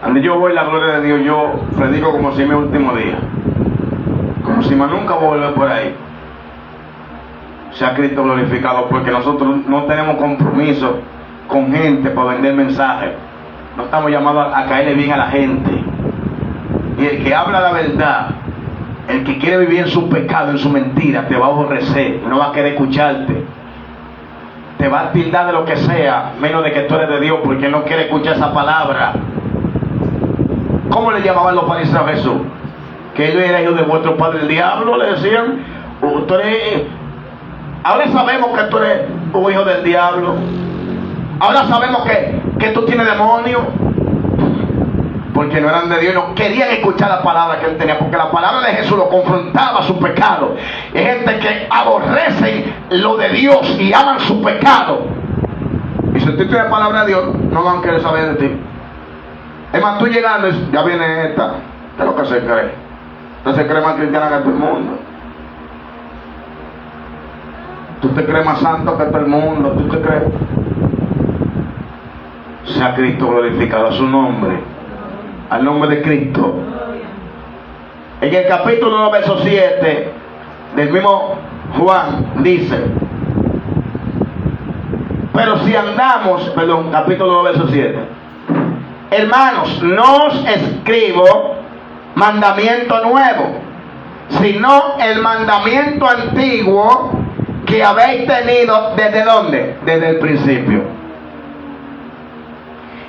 Donde yo voy, la gloria de Dios, yo predico como si mi último día, como si más nunca voy a volver por ahí. Sea Cristo glorificado, porque nosotros no tenemos compromiso con gente para vender mensajes. No estamos llamados a caerle bien a la gente. Y el que habla la verdad, el que quiere vivir en su pecado, en su mentira, te va a aborrecer, no va a querer escucharte. Te va a tildar de lo que sea, menos de que tú eres de Dios, porque él no quiere escuchar esa palabra. ¿Cómo le llamaban los fariseos a Jesús? que él era hijo de vuestro padre el diablo, le decían. Ahora sabemos que tú eres un hijo del diablo. Ahora sabemos que tú tienes demonios. Porque no eran de Dios, no querían escuchar la palabra que él tenía, porque la palabra de Jesús lo confrontaba a su pecado. Hay gente que aborrecen lo de Dios y aman su pecado. Y si tú tienes la palabra de Dios, no van a querer saber de ti. Es más, tú llegando, ya viene esta. ¿Qué es lo que se cree? Usted se cree más cristiana que todo el mundo. Tú te crees más santo que todo el mundo. Tú te crees. Sea Cristo glorificado, a su nombre. Al nombre de Cristo. En el capítulo 2, verso 7 del mismo Juan dice: pero si andamos, capítulo 2, verso 7. Hermanos, no os escribo mandamiento nuevo, sino el mandamiento antiguo que habéis tenido ¿desde dónde? Desde el principio.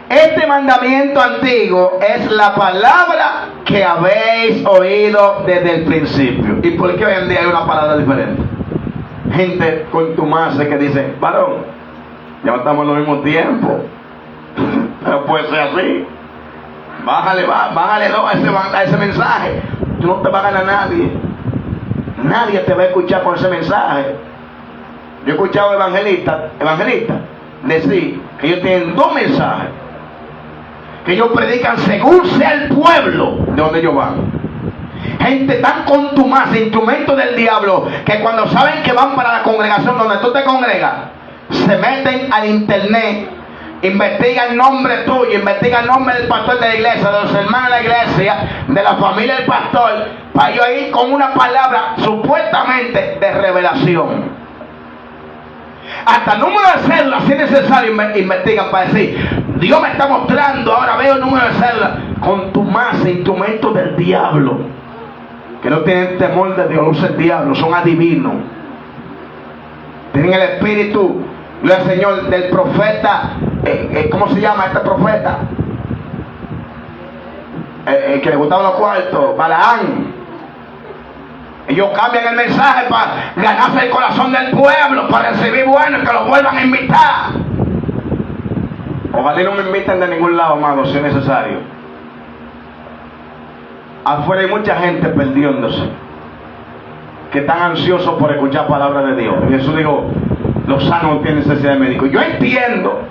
Este mandamiento antiguo es la palabra que habéis oído desde el principio. ¿Y por qué hoy en día hay una palabra diferente? Gente contumaz que dice: varón, ya estamos en el mismo tiempo. Pero puede ser así. Bájale a ese mensaje. Tú no te vas a ganar a nadie. Nadie te va a escuchar por ese mensaje. Yo he escuchado evangelistas decir que ellos tienen dos mensajes, que ellos predican según sea el pueblo de donde ellos van. Gente tan contumaz, instrumentos del diablo, que cuando saben que van para la congregación donde tú te congregas, se meten al internet, investigan el nombre tuyo, investigan el nombre del pastor de la iglesia, de los hermanos de la iglesia, de la familia del pastor, para ellos ir con una palabra supuestamente de revelación. Hasta el número de células, si es necesario, investigan para decir: Dios me está mostrando, ahora veo el número de células. Contumaz, instrumentos del diablo, que no tienen temor de Dios, no es el diablo, son adivinos. Tienen el espíritu, gloria al Señor, del profeta. ¿Cómo se llama este profeta? El que le gustaba los cuartos, Balaán. Ellos cambian el mensaje para ganarse el corazón del pueblo, para recibir bueno y que lo vuelvan a invitar. Ojalá no me inviten de ningún lado, amado, si es necesario. Afuera hay mucha gente perdiéndose, que están ansiosos por escuchar palabras de Dios. Y Jesús dijo: los sanos no tienen necesidad de médico. Yo entiendo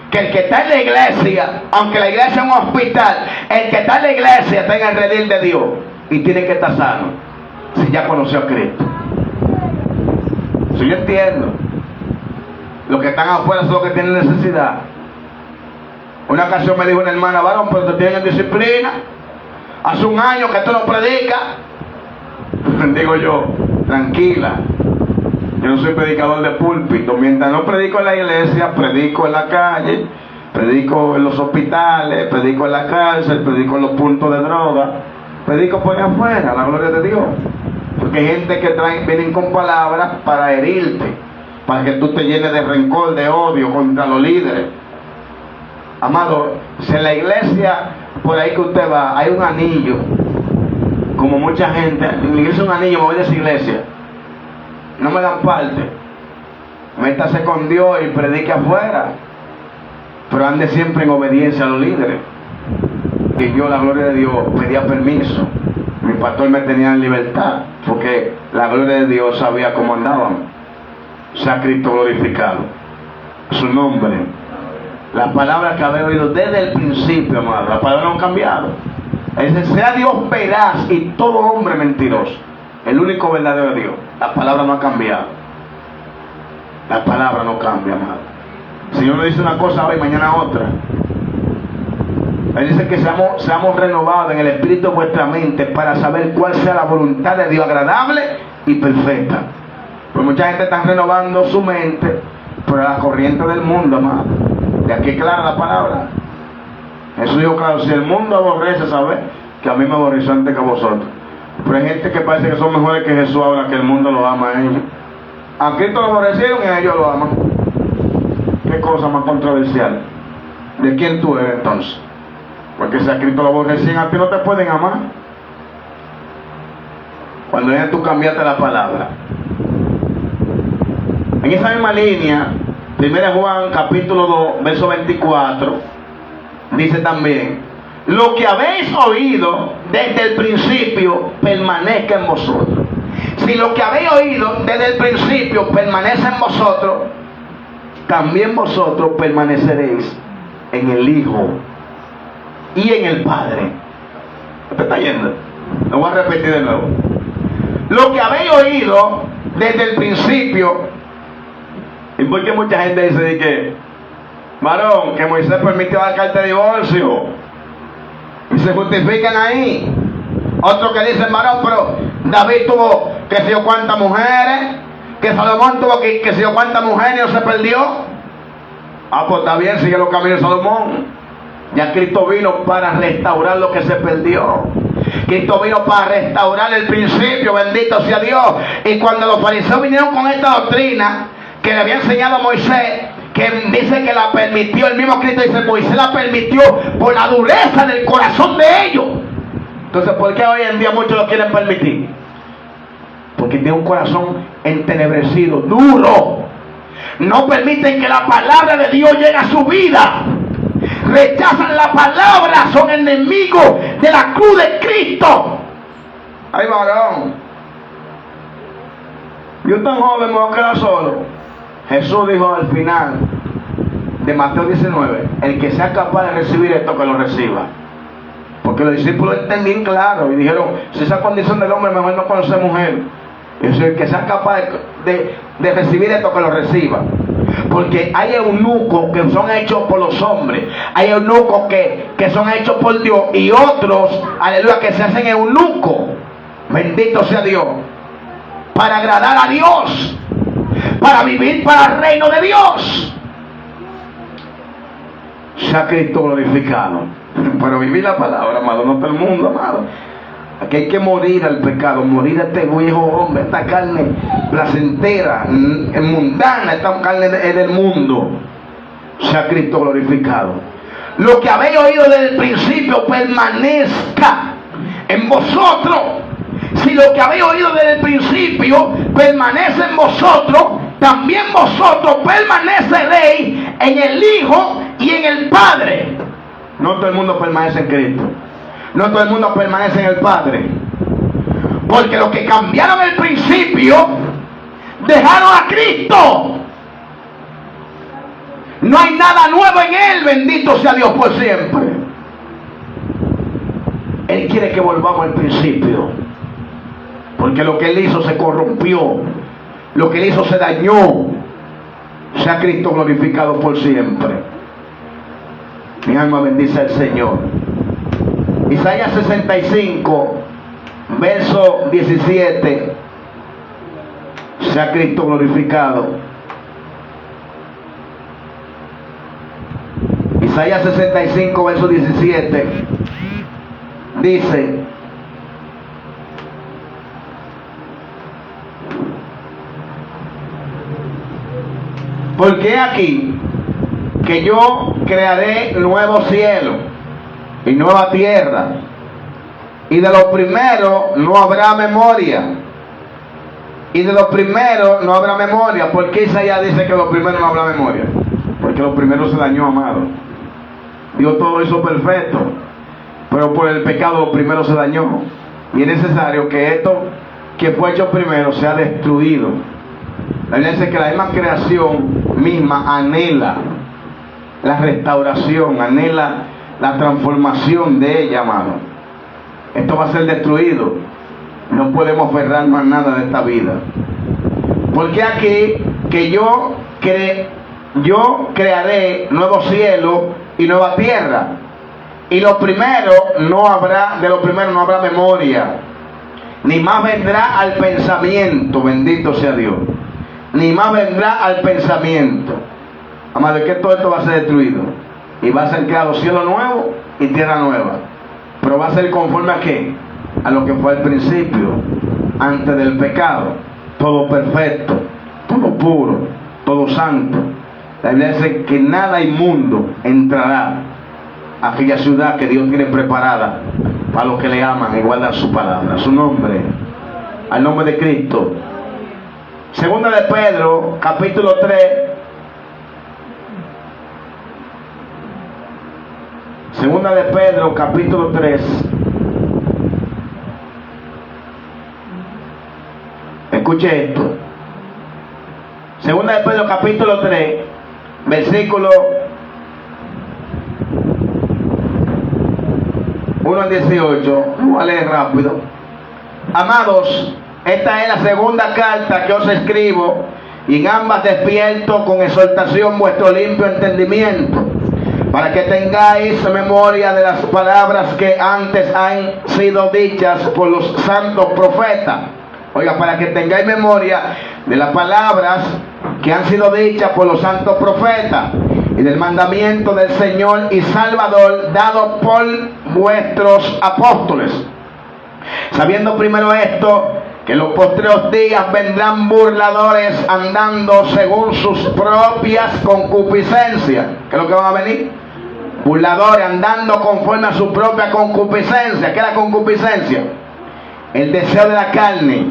que el que está en la iglesia, aunque la iglesia es un hospital, el que está en la iglesia está en el redil de Dios y tiene que estar sano si ya conoció a Cristo. Si yo entiendo, los que están afuera son los que tienen necesidad. Una ocasión me dijo una hermana: varón, pero te tienen disciplina. Hace un año que tú no predicas. Digo yo: tranquila, yo no soy predicador de púlpito. Mientras no predico en la iglesia, predico en la calle, predico en los hospitales, predico en la cárcel, predico en los puntos de droga, predico por allá afuera, la gloria de Dios. Porque hay gente que vienen con palabras para herirte, para que tú te llenes de rencor, de odio contra los líderes. Amado, si en la iglesia por ahí que usted va hay un anillo, como mucha gente, en la iglesia un anillo, me voy de esa iglesia, no me dan parte. Métase con Dios y predique afuera, pero ande siempre en obediencia a los líderes. Y yo, la gloria de Dios, pedía permiso. Mi pastor me tenía en libertad, porque la gloria de Dios sabía cómo andaban. Sea Cristo glorificado, su nombre. Las palabras que había oído desde el principio, amado, las palabras no han cambiado. Sea Dios veraz y todo hombre mentiroso. El único verdadero Dios. La palabra no ha cambiado. La palabra no cambia, amado. El Señor le dice una cosa hoy, mañana otra. Él dice que seamos renovados en el espíritu de vuestra mente para saber cuál sea la voluntad de Dios, agradable y perfecta. Pues mucha gente está renovando su mente por la corriente del mundo, amado. De aquí es clara la palabra. Jesús dijo claro: si el mundo aborrece, ¿sabes? Que a mí me aborreció antes que a vosotros. Pero hay gente que parece que son mejores que Jesús ahora, que el mundo lo ama a ellos. A Cristo lo aborrecieron y a ellos lo aman. Qué cosa más controversial. ¿De quién tú eres entonces? Porque si a Cristo lo aborrecían, a ti no te pueden amar. cuando ya tú cambiaste la palabra. En esa misma línea, 1 Juan capítulo 2, verso 24, dice también: lo que habéis oído desde el principio permanezca en vosotros. Si lo que habéis oído desde el principio permanece en vosotros, también vosotros permaneceréis en el Hijo y en el Padre. ¿Usted está yendo? Lo voy a repetir de nuevo. Lo que habéis oído desde el principio. ¿Y por qué mucha gente dice que, varón, que Moisés permitió la carta de divorcio? Y se justifican ahí. Otros que dicen, varón, pero David tuvo que sé yo cuántas mujeres, que Salomón tuvo que sé yo cuántas mujeres y no se perdió. Ah, pues está bien, sigue los caminos de Salomón. Ya Cristo vino para restaurar lo que se perdió. Cristo vino para restaurar el principio, bendito sea Dios. Y cuando los fariseos vinieron con esta doctrina que le había enseñado a Moisés, que dice que la permitió, el mismo Cristo dice, Moisés la permitió por la dureza del corazón de ellos. Entonces, ¿por qué hoy en día muchos lo quieren permitir? Porque tiene un corazón entenebrecido, duro. No permiten que la palabra de Dios llegue a su vida. Rechazan la palabra, son enemigos de la cruz de Cristo. Ay, varón, yo tan joven me voy a quedar solo. Jesús dijo al final de Mateo 19, el que sea capaz de recibir esto, que lo reciba. Porque los discípulos entendían claro y dijeron, si esa condición del hombre, mejor no conocer mujer. Y el que sea capaz de recibir esto, que lo reciba. Porque hay eunucos que son hechos por los hombres, hay eunucos que son hechos por Dios, y otros, aleluya, que se hacen eunucos, bendito sea Dios, para agradar a Dios, para vivir para el reino de Dios. Sea Cristo glorificado. Pero vivir la palabra, amado, no todo el mundo, amado. Aquí hay que morir al pecado, morir a este viejo hombre, esta carne placentera, mundana, esta carne del mundo. Sea Cristo glorificado. Lo que habéis oído desde el principio permanezca en vosotros. Si lo que habéis oído desde el principio permanece en vosotros, también vosotros permaneceréis en el Hijo y en el Padre. No todo el mundo permanece en Cristo. No todo el mundo permanece en el Padre. Porque los que cambiaron el principio dejaron a Cristo. No hay nada nuevo en Él, bendito sea Dios por siempre. Él quiere que volvamos al principio. Porque lo que Él hizo se corrompió. Lo que Él hizo se dañó. Sea Cristo glorificado por siempre. Mi alma bendice al Señor. Isaías 65, verso 17. Sea Cristo glorificado. Isaías 65, verso 17. Dice: porque aquí que yo crearé nuevo cielo y nueva tierra, y de lo primero no habrá memoria. Y de lo primero no habrá memoria. ¿Por qué Isaías dice que lo primero no habrá memoria? Porque lo primero se dañó, amado. Dios todo hizo perfecto, pero por el pecado lo primero se dañó. Y es necesario que esto que fue hecho primero sea destruido. La Biblia dice que la misma creación misma anhela la restauración, anhela la transformación de ella, amado. Esto va a ser destruido. No podemos aferrarnos a nada de esta vida. Porque aquí que yo crearé nuevo cielo y nueva tierra. Y lo primero no habrá, de lo primero no habrá memoria. Ni más vendrá al pensamiento, bendito sea Dios. Ni más vendrá al pensamiento. Amado, que todo esto va a ser destruido. Y va a ser creado cielo nuevo y tierra nueva. Pero va a ser conforme a qué? A lo que fue al principio, antes del pecado. Todo perfecto, todo puro, todo santo. La Biblia dice que nada inmundo entrará a aquella ciudad que Dios tiene preparada para los que le aman y guardan su palabra. Su nombre al nombre de Cristo. Segunda de Pedro, capítulo 3. Segunda de Pedro, capítulo 3. Escuche esto. Segunda de Pedro, capítulo 3, versículo 1 al 18. Voy a leer rápido. Amados, esta es la segunda carta que os escribo, y en ambas despierto con exhortación vuestro limpio entendimiento, para que tengáis memoria de las palabras que antes han sido dichas por los santos profetas. Oiga, para que tengáis memoria de las palabras que han sido dichas por los santos profetas, y del mandamiento del Señor y Salvador dado por vuestros apóstoles, sabiendo primero esto, que en los postreros días vendrán burladores andando según sus propias concupiscencias. ¿Qué es lo que van a venir? Burladores andando conforme a su propia concupiscencia. ¿Qué es la concupiscencia? El deseo de la carne.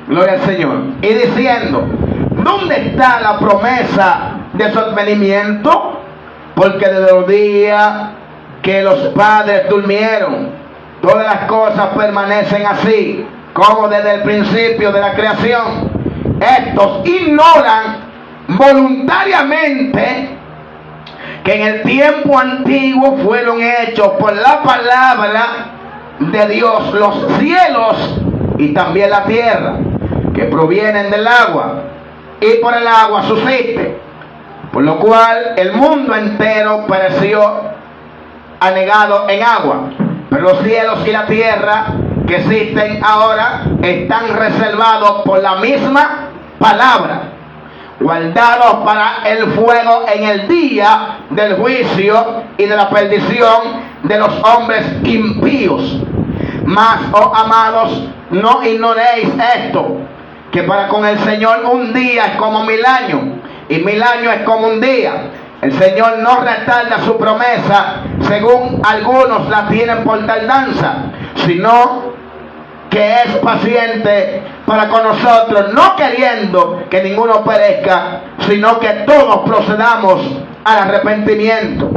Gloria al Señor. Y diciendo, ¿dónde está la promesa de su advenimiento? Porque desde los días que los padres durmieron, todas las cosas permanecen así, como desde el principio de la creación. Estos ignoran voluntariamente que en el tiempo antiguo fueron hechos por la palabra de Dios los cielos y también la tierra, que provienen del agua, y por el agua subsiste, por lo cual el mundo entero pereció anegado en agua. Pero los cielos y la tierra que existen ahora están reservados por la misma palabra, guardados para el fuego en el día del juicio y de la perdición de los hombres impíos. Mas, oh amados, no ignoréis esto, que para con el Señor un día es como 1000 años, y 1000 años es como un día. El Señor no retarda su promesa, según algunos la tienen por tardanza, sino que es paciente para con nosotros, no queriendo que ninguno perezca, sino que todos procedamos al arrepentimiento.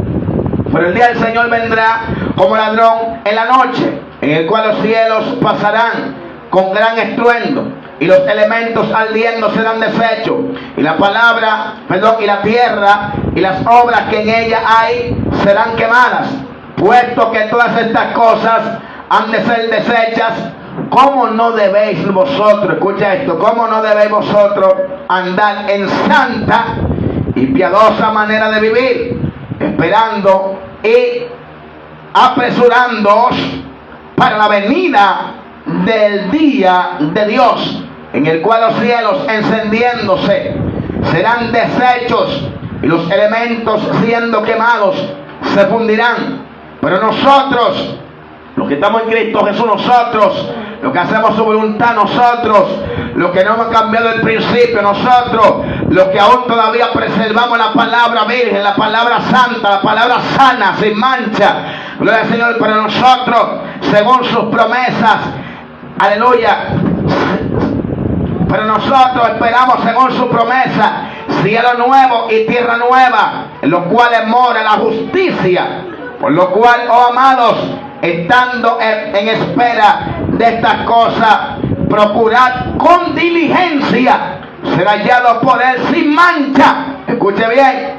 Pero el día del Señor vendrá como ladrón en la noche, en el cual los cielos pasarán con gran estruendo, y los elementos ardiendo serán deshechos, y la tierra y las obras que en ella hay serán quemadas. Puesto que todas estas cosas han de ser deshechas, ¿cómo no debéis vosotros, escucha esto, cómo no debéis vosotros andar en santa y piadosa manera de vivir, esperando y apresurándoos para la venida del día de Dios, en el cual los cielos encendiéndose serán deshechos, y los elementos siendo quemados se fundirán? Pero nosotros, los que estamos en Cristo Jesús, nosotros, los que hacemos su voluntad, nosotros, los que no hemos cambiado el principio, nosotros, los que aún todavía preservamos la palabra virgen, la palabra santa, la palabra sana, sin mancha, gloria al Señor, para nosotros, según sus promesas, aleluya, pero nosotros esperamos según su promesa cielo nuevo y tierra nueva, en los cuales mora la justicia. Por lo cual, oh amados, estando en espera de estas cosas, procurad con diligencia ser hallados por él sin mancha. Escuche bien,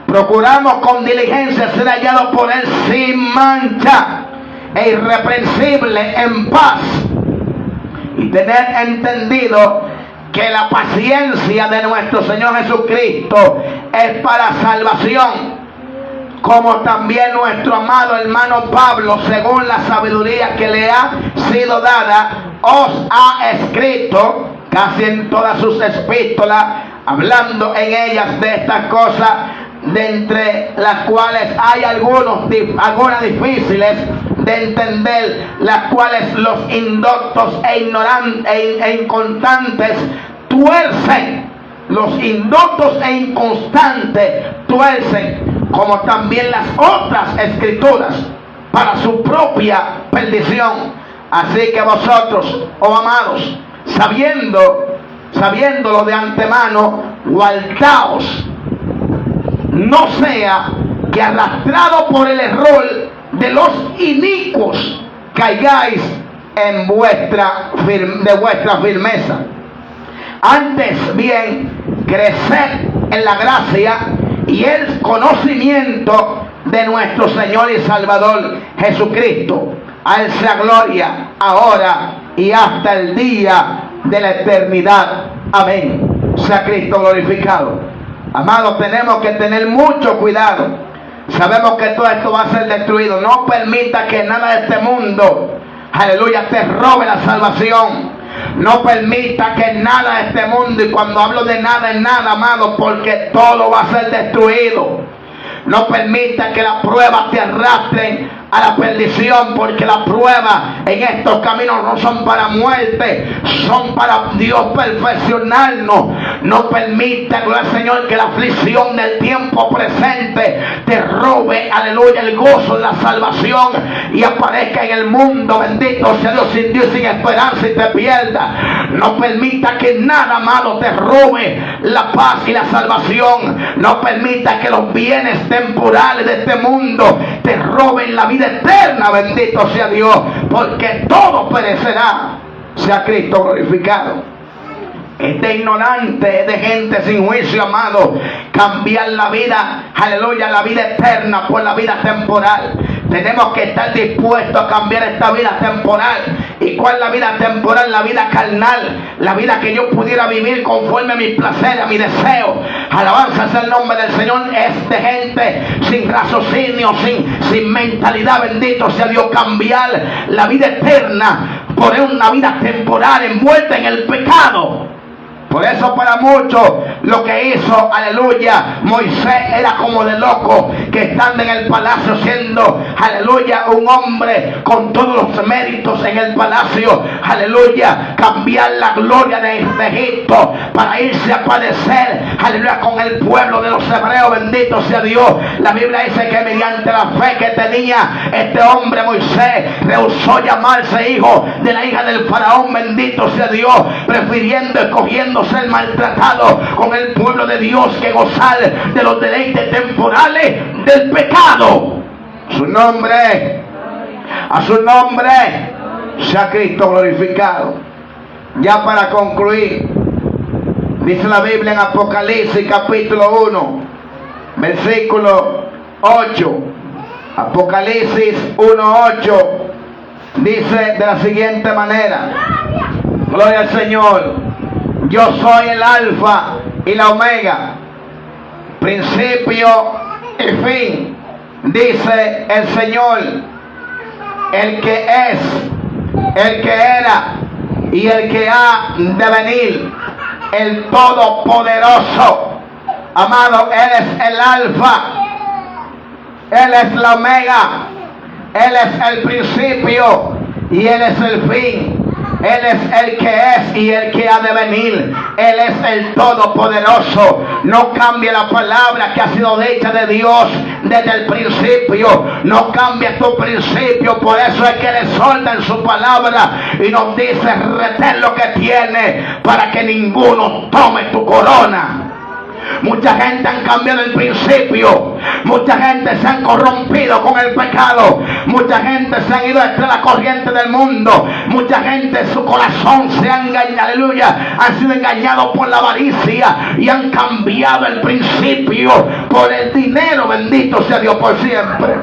procuramos con diligencia ser hallados por él sin mancha e irreprensible en paz, y tener entendido que la paciencia de nuestro Señor Jesucristo es para salvación, como también nuestro amado hermano Pablo, según la sabiduría que le ha sido dada, os ha escrito casi en todas sus epístolas, hablando en ellas de estas cosas, de entre las cuales hay algunas difíciles de entender, las cuales los indoctos e ignorantes e inconstantes tuercen. Los indoctos e inconstantes tuercen, como también las otras escrituras, para su propia perdición. Así que vosotros, oh amados, sabiéndolo de antemano, guardaos, no sea que arrastrado por el error de los inicuos caigáis de vuestra firmeza. Antes bien, creced en la gracia y el conocimiento de nuestro Señor y Salvador Jesucristo. A Él sea gloria ahora y hasta el día de la eternidad. Amén. Sea Cristo glorificado. Amados, tenemos que tener mucho cuidado. Sabemos que todo esto va a ser destruido. No permita que nada de este mundo, aleluya, te robe la salvación. No permita que nada de este mundo, y cuando hablo de nada es nada, amado, porque todo va a ser destruido. No permita que las pruebas te arrastren a la perdición, porque las pruebas en estos caminos no son para muerte, son para Dios perfeccionarnos. No permita, gloria al Señor, que la aflicción del tiempo presente te robe, aleluya, el gozo de la salvación y aparezca en el mundo, bendito sea Dios, sin Dios, sin esperanza, y te pierda. No permita que nada malo te robe la paz y la salvación. No permita que los bienes temporales de este mundo te roben la vida eterna, bendito sea Dios, porque todo perecerá. Sea Cristo glorificado. Este ignorante de gente sin juicio, amado, cambiar la vida, aleluya, la vida eterna por la vida temporal. Tenemos que estar dispuestos a cambiar esta vida temporal. ¿Y cuál es la vida temporal? La vida carnal, la vida que yo pudiera vivir conforme a mis placeres, a mis deseos. Alabanza sea el nombre del Señor. Es de gente sin raciocinio, sin mentalidad, bendito sea Dios. Cambiar la vida eterna por una vida temporal envuelta en el pecado. Por eso para muchos lo que hizo, aleluya, Moisés era como de loco, que estando en el palacio siendo, aleluya, un hombre con todos los méritos en el palacio, aleluya, cambiar la gloria de Egipto para irse a padecer, aleluya, con el pueblo de los hebreos, bendito sea Dios. La Biblia dice que mediante la fe que tenía este hombre Moisés, rehusó llamarse hijo de la hija del faraón, bendito sea Dios, prefiriendo, escogiendo ser maltratado con el pueblo de Dios que gozar de los deleites temporales del pecado. Su nombre, a su nombre sea Cristo glorificado. Ya para concluir, dice la Biblia en Apocalipsis capítulo 1 versículo 8. Apocalipsis 1:8 dice de la siguiente manera: gloria al Señor. Yo soy el alfa y la omega, principio y fin, dice el Señor, el que es, el que era y el que ha de venir, el Todopoderoso. Amado, Él es el alfa, Él es la omega, Él es el principio y Él es el fin. Él es el que es y el que ha de venir. Él es el Todopoderoso. No cambia la palabra que ha sido dicha de Dios desde el principio. No cambia tu principio. Por eso es que le solta en su palabra y nos dice: retén lo que tiene para que ninguno tome tu corona. Mucha gente han cambiado el principio. Mucha gente se han corrompido con el pecado. Mucha gente se han ido entre la corriente del mundo. Mucha gente en su corazón se ha engañado, aleluya, han sido engañados por la avaricia y han cambiado el principio por el dinero, bendito sea Dios por siempre.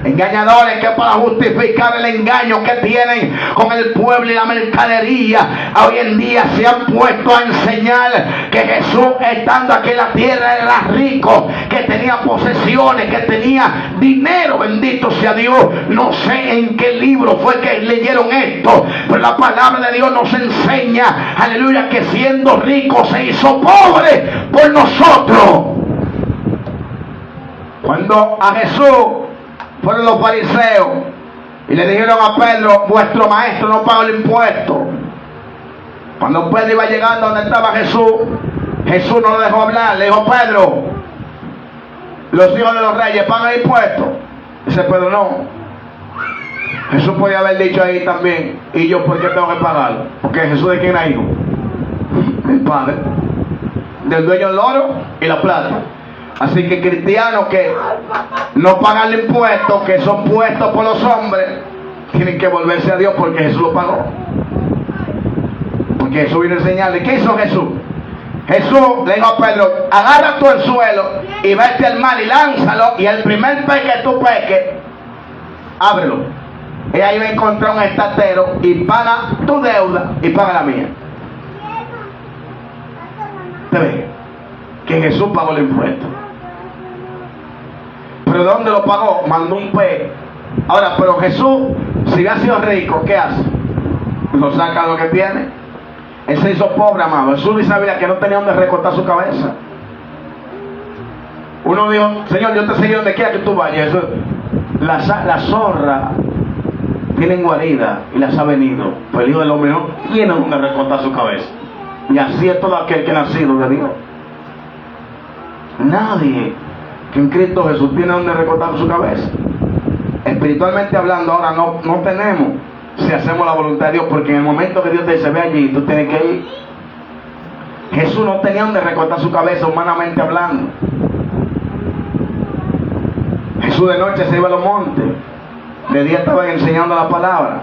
Engañadores que para justificar el engaño que tienen con el pueblo y la mercadería, hoy en día se han puesto a enseñar que Jesús, estando aquí en la tierra, era rico, que tenía posesiones, que tenía dinero, bendito sea Dios. No sé en qué libro fue que leyeron esto, pero la palabra de Dios nos enseña, aleluya, que siendo rico se hizo pobre por nosotros. Cuando a Jesús fueron los fariseos y le dijeron a Pedro: vuestro maestro no paga el impuesto. Cuando Pedro iba llegando donde estaba Jesús, Jesús no lo dejó hablar. Le dijo: Pedro, los hijos de los reyes pagan impuestos. Dice Pedro: no. Jesús podía haber dicho ahí también, ¿y yo por qué tengo que pagarlo? Porque Jesús, ¿de quién era hijo? El Padre, del dueño del oro y la plata. Así que cristianos que no pagan impuestos, que son puestos por los hombres, tienen que volverse a Dios porque Jesús lo pagó. Porque Jesús vino a enseñarle. ¿Qué hizo Jesús? Jesús le dijo a Pedro, agarra tú el suelo y vete al mar y lánzalo, y el primer pez que tú peques, ábrelo. Y ahí va a encontrar un estatero y paga tu deuda y paga la mía. ¿Te ves? Que Jesús pagó el impuesto. ¿Pero dónde lo pagó? Mandó un pez. Ahora, pero Jesús, si hubiera sido rico, ¿qué hace? Lo saca lo que tiene. Él se hizo pobre, amado. Jesús ni sabía que no tenía donde recortar su cabeza. Uno dijo, Señor, yo te seguiré donde quiera que tú vayas. Eso, la zorra tienen guarida y las ha venido. Pero el Hijo del Hombre no tiene donde recortar su cabeza. Y así es todo aquel que ha nacido de Dios. Nadie que en Cristo Jesús tiene donde recortar su cabeza. Espiritualmente hablando, ahora no tenemos, si hacemos la voluntad de Dios, porque en el momento que Dios te dice, ve allí, tú tienes que ir. Jesús no tenía donde recortar su cabeza, humanamente hablando. Jesús de noche se iba a los montes, de día estaba enseñando la palabra.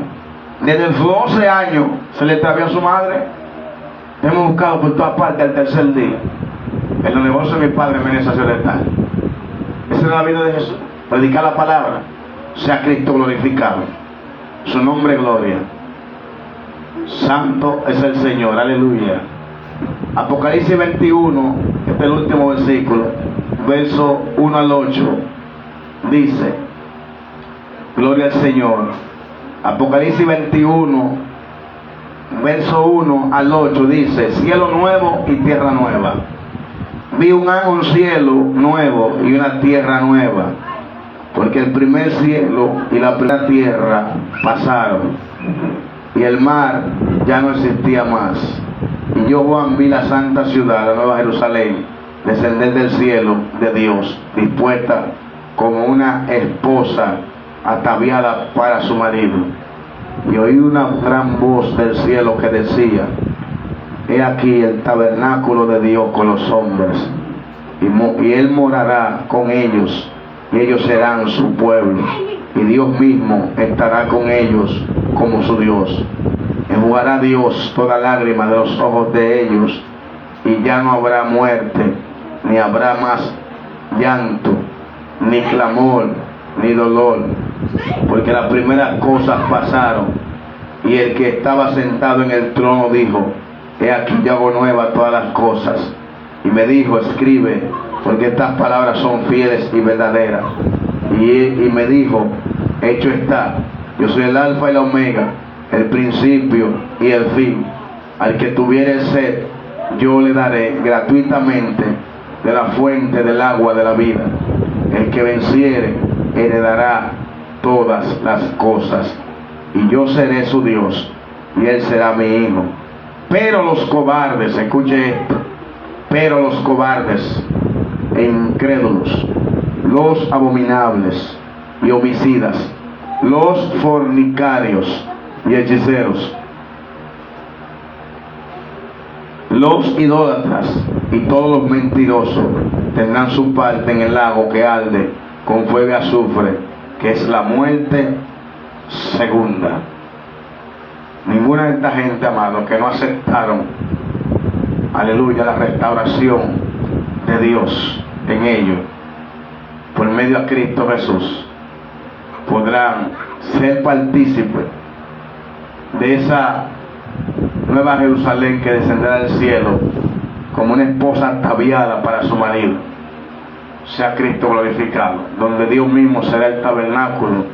Desde los 12 años se le extravió a su madre. Hemos buscado por todas partes al tercer día. En los negocios de mi padre me necesario estar. Esa es la vida de Jesús. Predicar la palabra. Sea Cristo glorificado. Su nombre gloria. Santo es el Señor. Aleluya. Apocalipsis 21, este es el último versículo, verso 1 al 8. Dice, gloria al Señor. Apocalipsis 21, verso 1 al 8 dice, cielo nuevo y tierra nueva. Vi un cielo nuevo y una tierra nueva, porque el primer cielo y la primera tierra pasaron, y el mar ya no existía más. Y yo, Juan, vi la santa ciudad, la nueva Jerusalén, descender del cielo de Dios, dispuesta como una esposa ataviada para su marido. Y oí una gran voz del cielo que decía, he aquí el tabernáculo de Dios con los hombres, y Él morará con ellos, y ellos serán su pueblo, y Dios mismo estará con ellos como su Dios. Enjugará Dios toda lágrima de los ojos de ellos, y ya no habrá muerte, ni habrá más llanto, ni clamor, ni dolor, porque las primeras cosas pasaron. Y el que estaba sentado en el trono dijo, he aquí yo hago nuevas todas las cosas. Y me dijo, escribe, porque estas palabras son fieles y verdaderas. Y me dijo, hecho está, yo soy el alfa y la omega, el principio y el fin. Al que tuviere sed, yo le daré gratuitamente de la fuente del agua de la vida. El que venciere heredará todas las cosas, y yo seré su Dios, y él será mi hijo. Pero los cobardes, escuche esto, pero los cobardes e incrédulos, los abominables y homicidas, los fornicarios y hechiceros, los idólatras y todos los mentirosos tendrán su parte en el lago que arde con fuego y azufre, que es la muerte segunda. Ninguna de esta gente, amado, que no aceptaron, aleluya, la restauración de Dios en ellos por medio de Cristo Jesús, podrán ser partícipes de esa nueva Jerusalén que descenderá del cielo como una esposa ataviada para su marido. Sea Cristo glorificado, donde Dios mismo será el tabernáculo,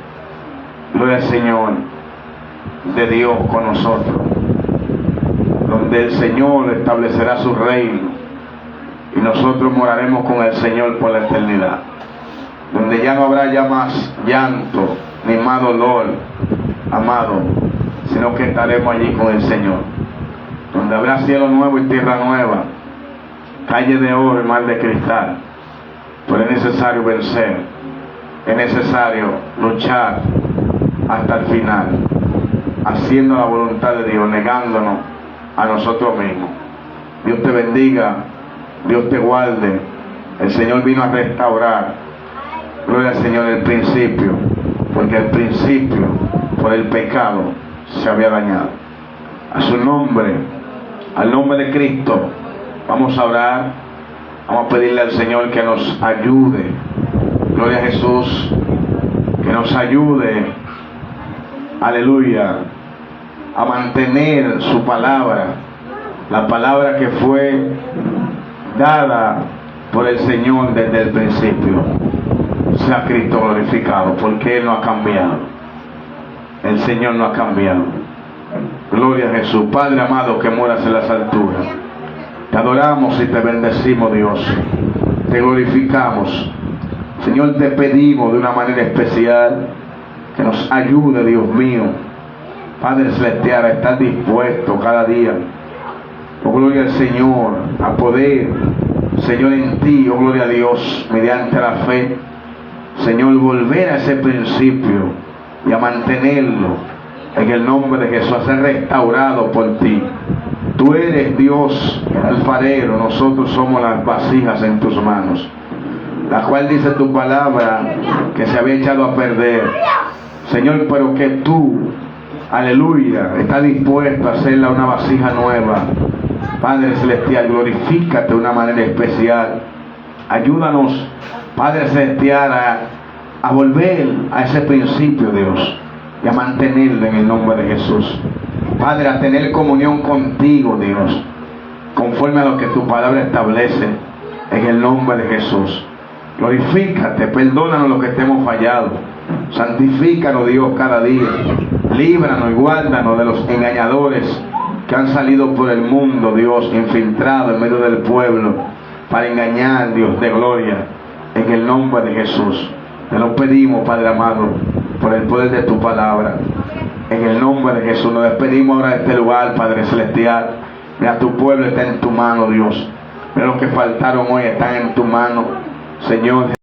gloria al Señor, de Dios con nosotros, donde el Señor establecerá su reino y nosotros moraremos con el Señor por la eternidad, donde ya no habrá ya más llanto ni más dolor, amado, sino que estaremos allí con el Señor, donde habrá cielo nuevo y tierra nueva, calle de oro y mar de cristal. Pero es necesario vencer, es necesario luchar, hasta el final, haciendo la voluntad de Dios, negándonos a nosotros mismos. Dios te bendiga, Dios te guarde. El Señor vino a restaurar, gloria al Señor, el principio, porque el principio por el pecado se había dañado. A su nombre, al nombre de Cristo, vamos a orar, vamos a pedirle al Señor que nos ayude, gloria a Jesús, que nos ayude, aleluya, a mantener su palabra, la palabra que fue dada por el Señor desde el principio. Sea Cristo glorificado, porque Él no ha cambiado. El Señor no ha cambiado. Gloria a Jesús. Padre amado que moras en las alturas, te adoramos y te bendecimos, Dios. Te glorificamos. Señor, te pedimos de una manera especial que nos ayude, Dios mío, Padre celestial, a estar dispuesto cada día, oh gloria al Señor, a poder, Señor, en ti, oh gloria a Dios, mediante la fe, Señor, volver a ese principio y a mantenerlo en el nombre de Jesús, a ser restaurado por ti. Tú eres Dios, el alfarero, nosotros somos las vasijas en tus manos, la cual dice tu palabra que se había echado a perder, Señor, pero que tú, aleluya, estás dispuesto a hacerla una vasija nueva. Padre celestial, glorifícate de una manera especial. Ayúdanos, Padre celestial, a volver a ese principio, Dios, y a mantenerlo en el nombre de Jesús. Padre, a tener comunión contigo, Dios, conforme a lo que tu palabra establece, en el nombre de Jesús. Glorifícate, perdónanos lo que te hemos fallado, santifícanos, Dios, cada día, líbranos y guárdanos de los engañadores que han salido por el mundo, Dios, infiltrados en medio del pueblo para engañar, Dios de gloria, en el nombre de Jesús. Te lo pedimos, Padre amado, por el poder de tu palabra, en el nombre de Jesús. Nos despedimos ahora de este lugar, Padre celestial. Mira, tu pueblo está en tu mano, Dios. Mira, los que faltaron hoy están en tu mano, Señor.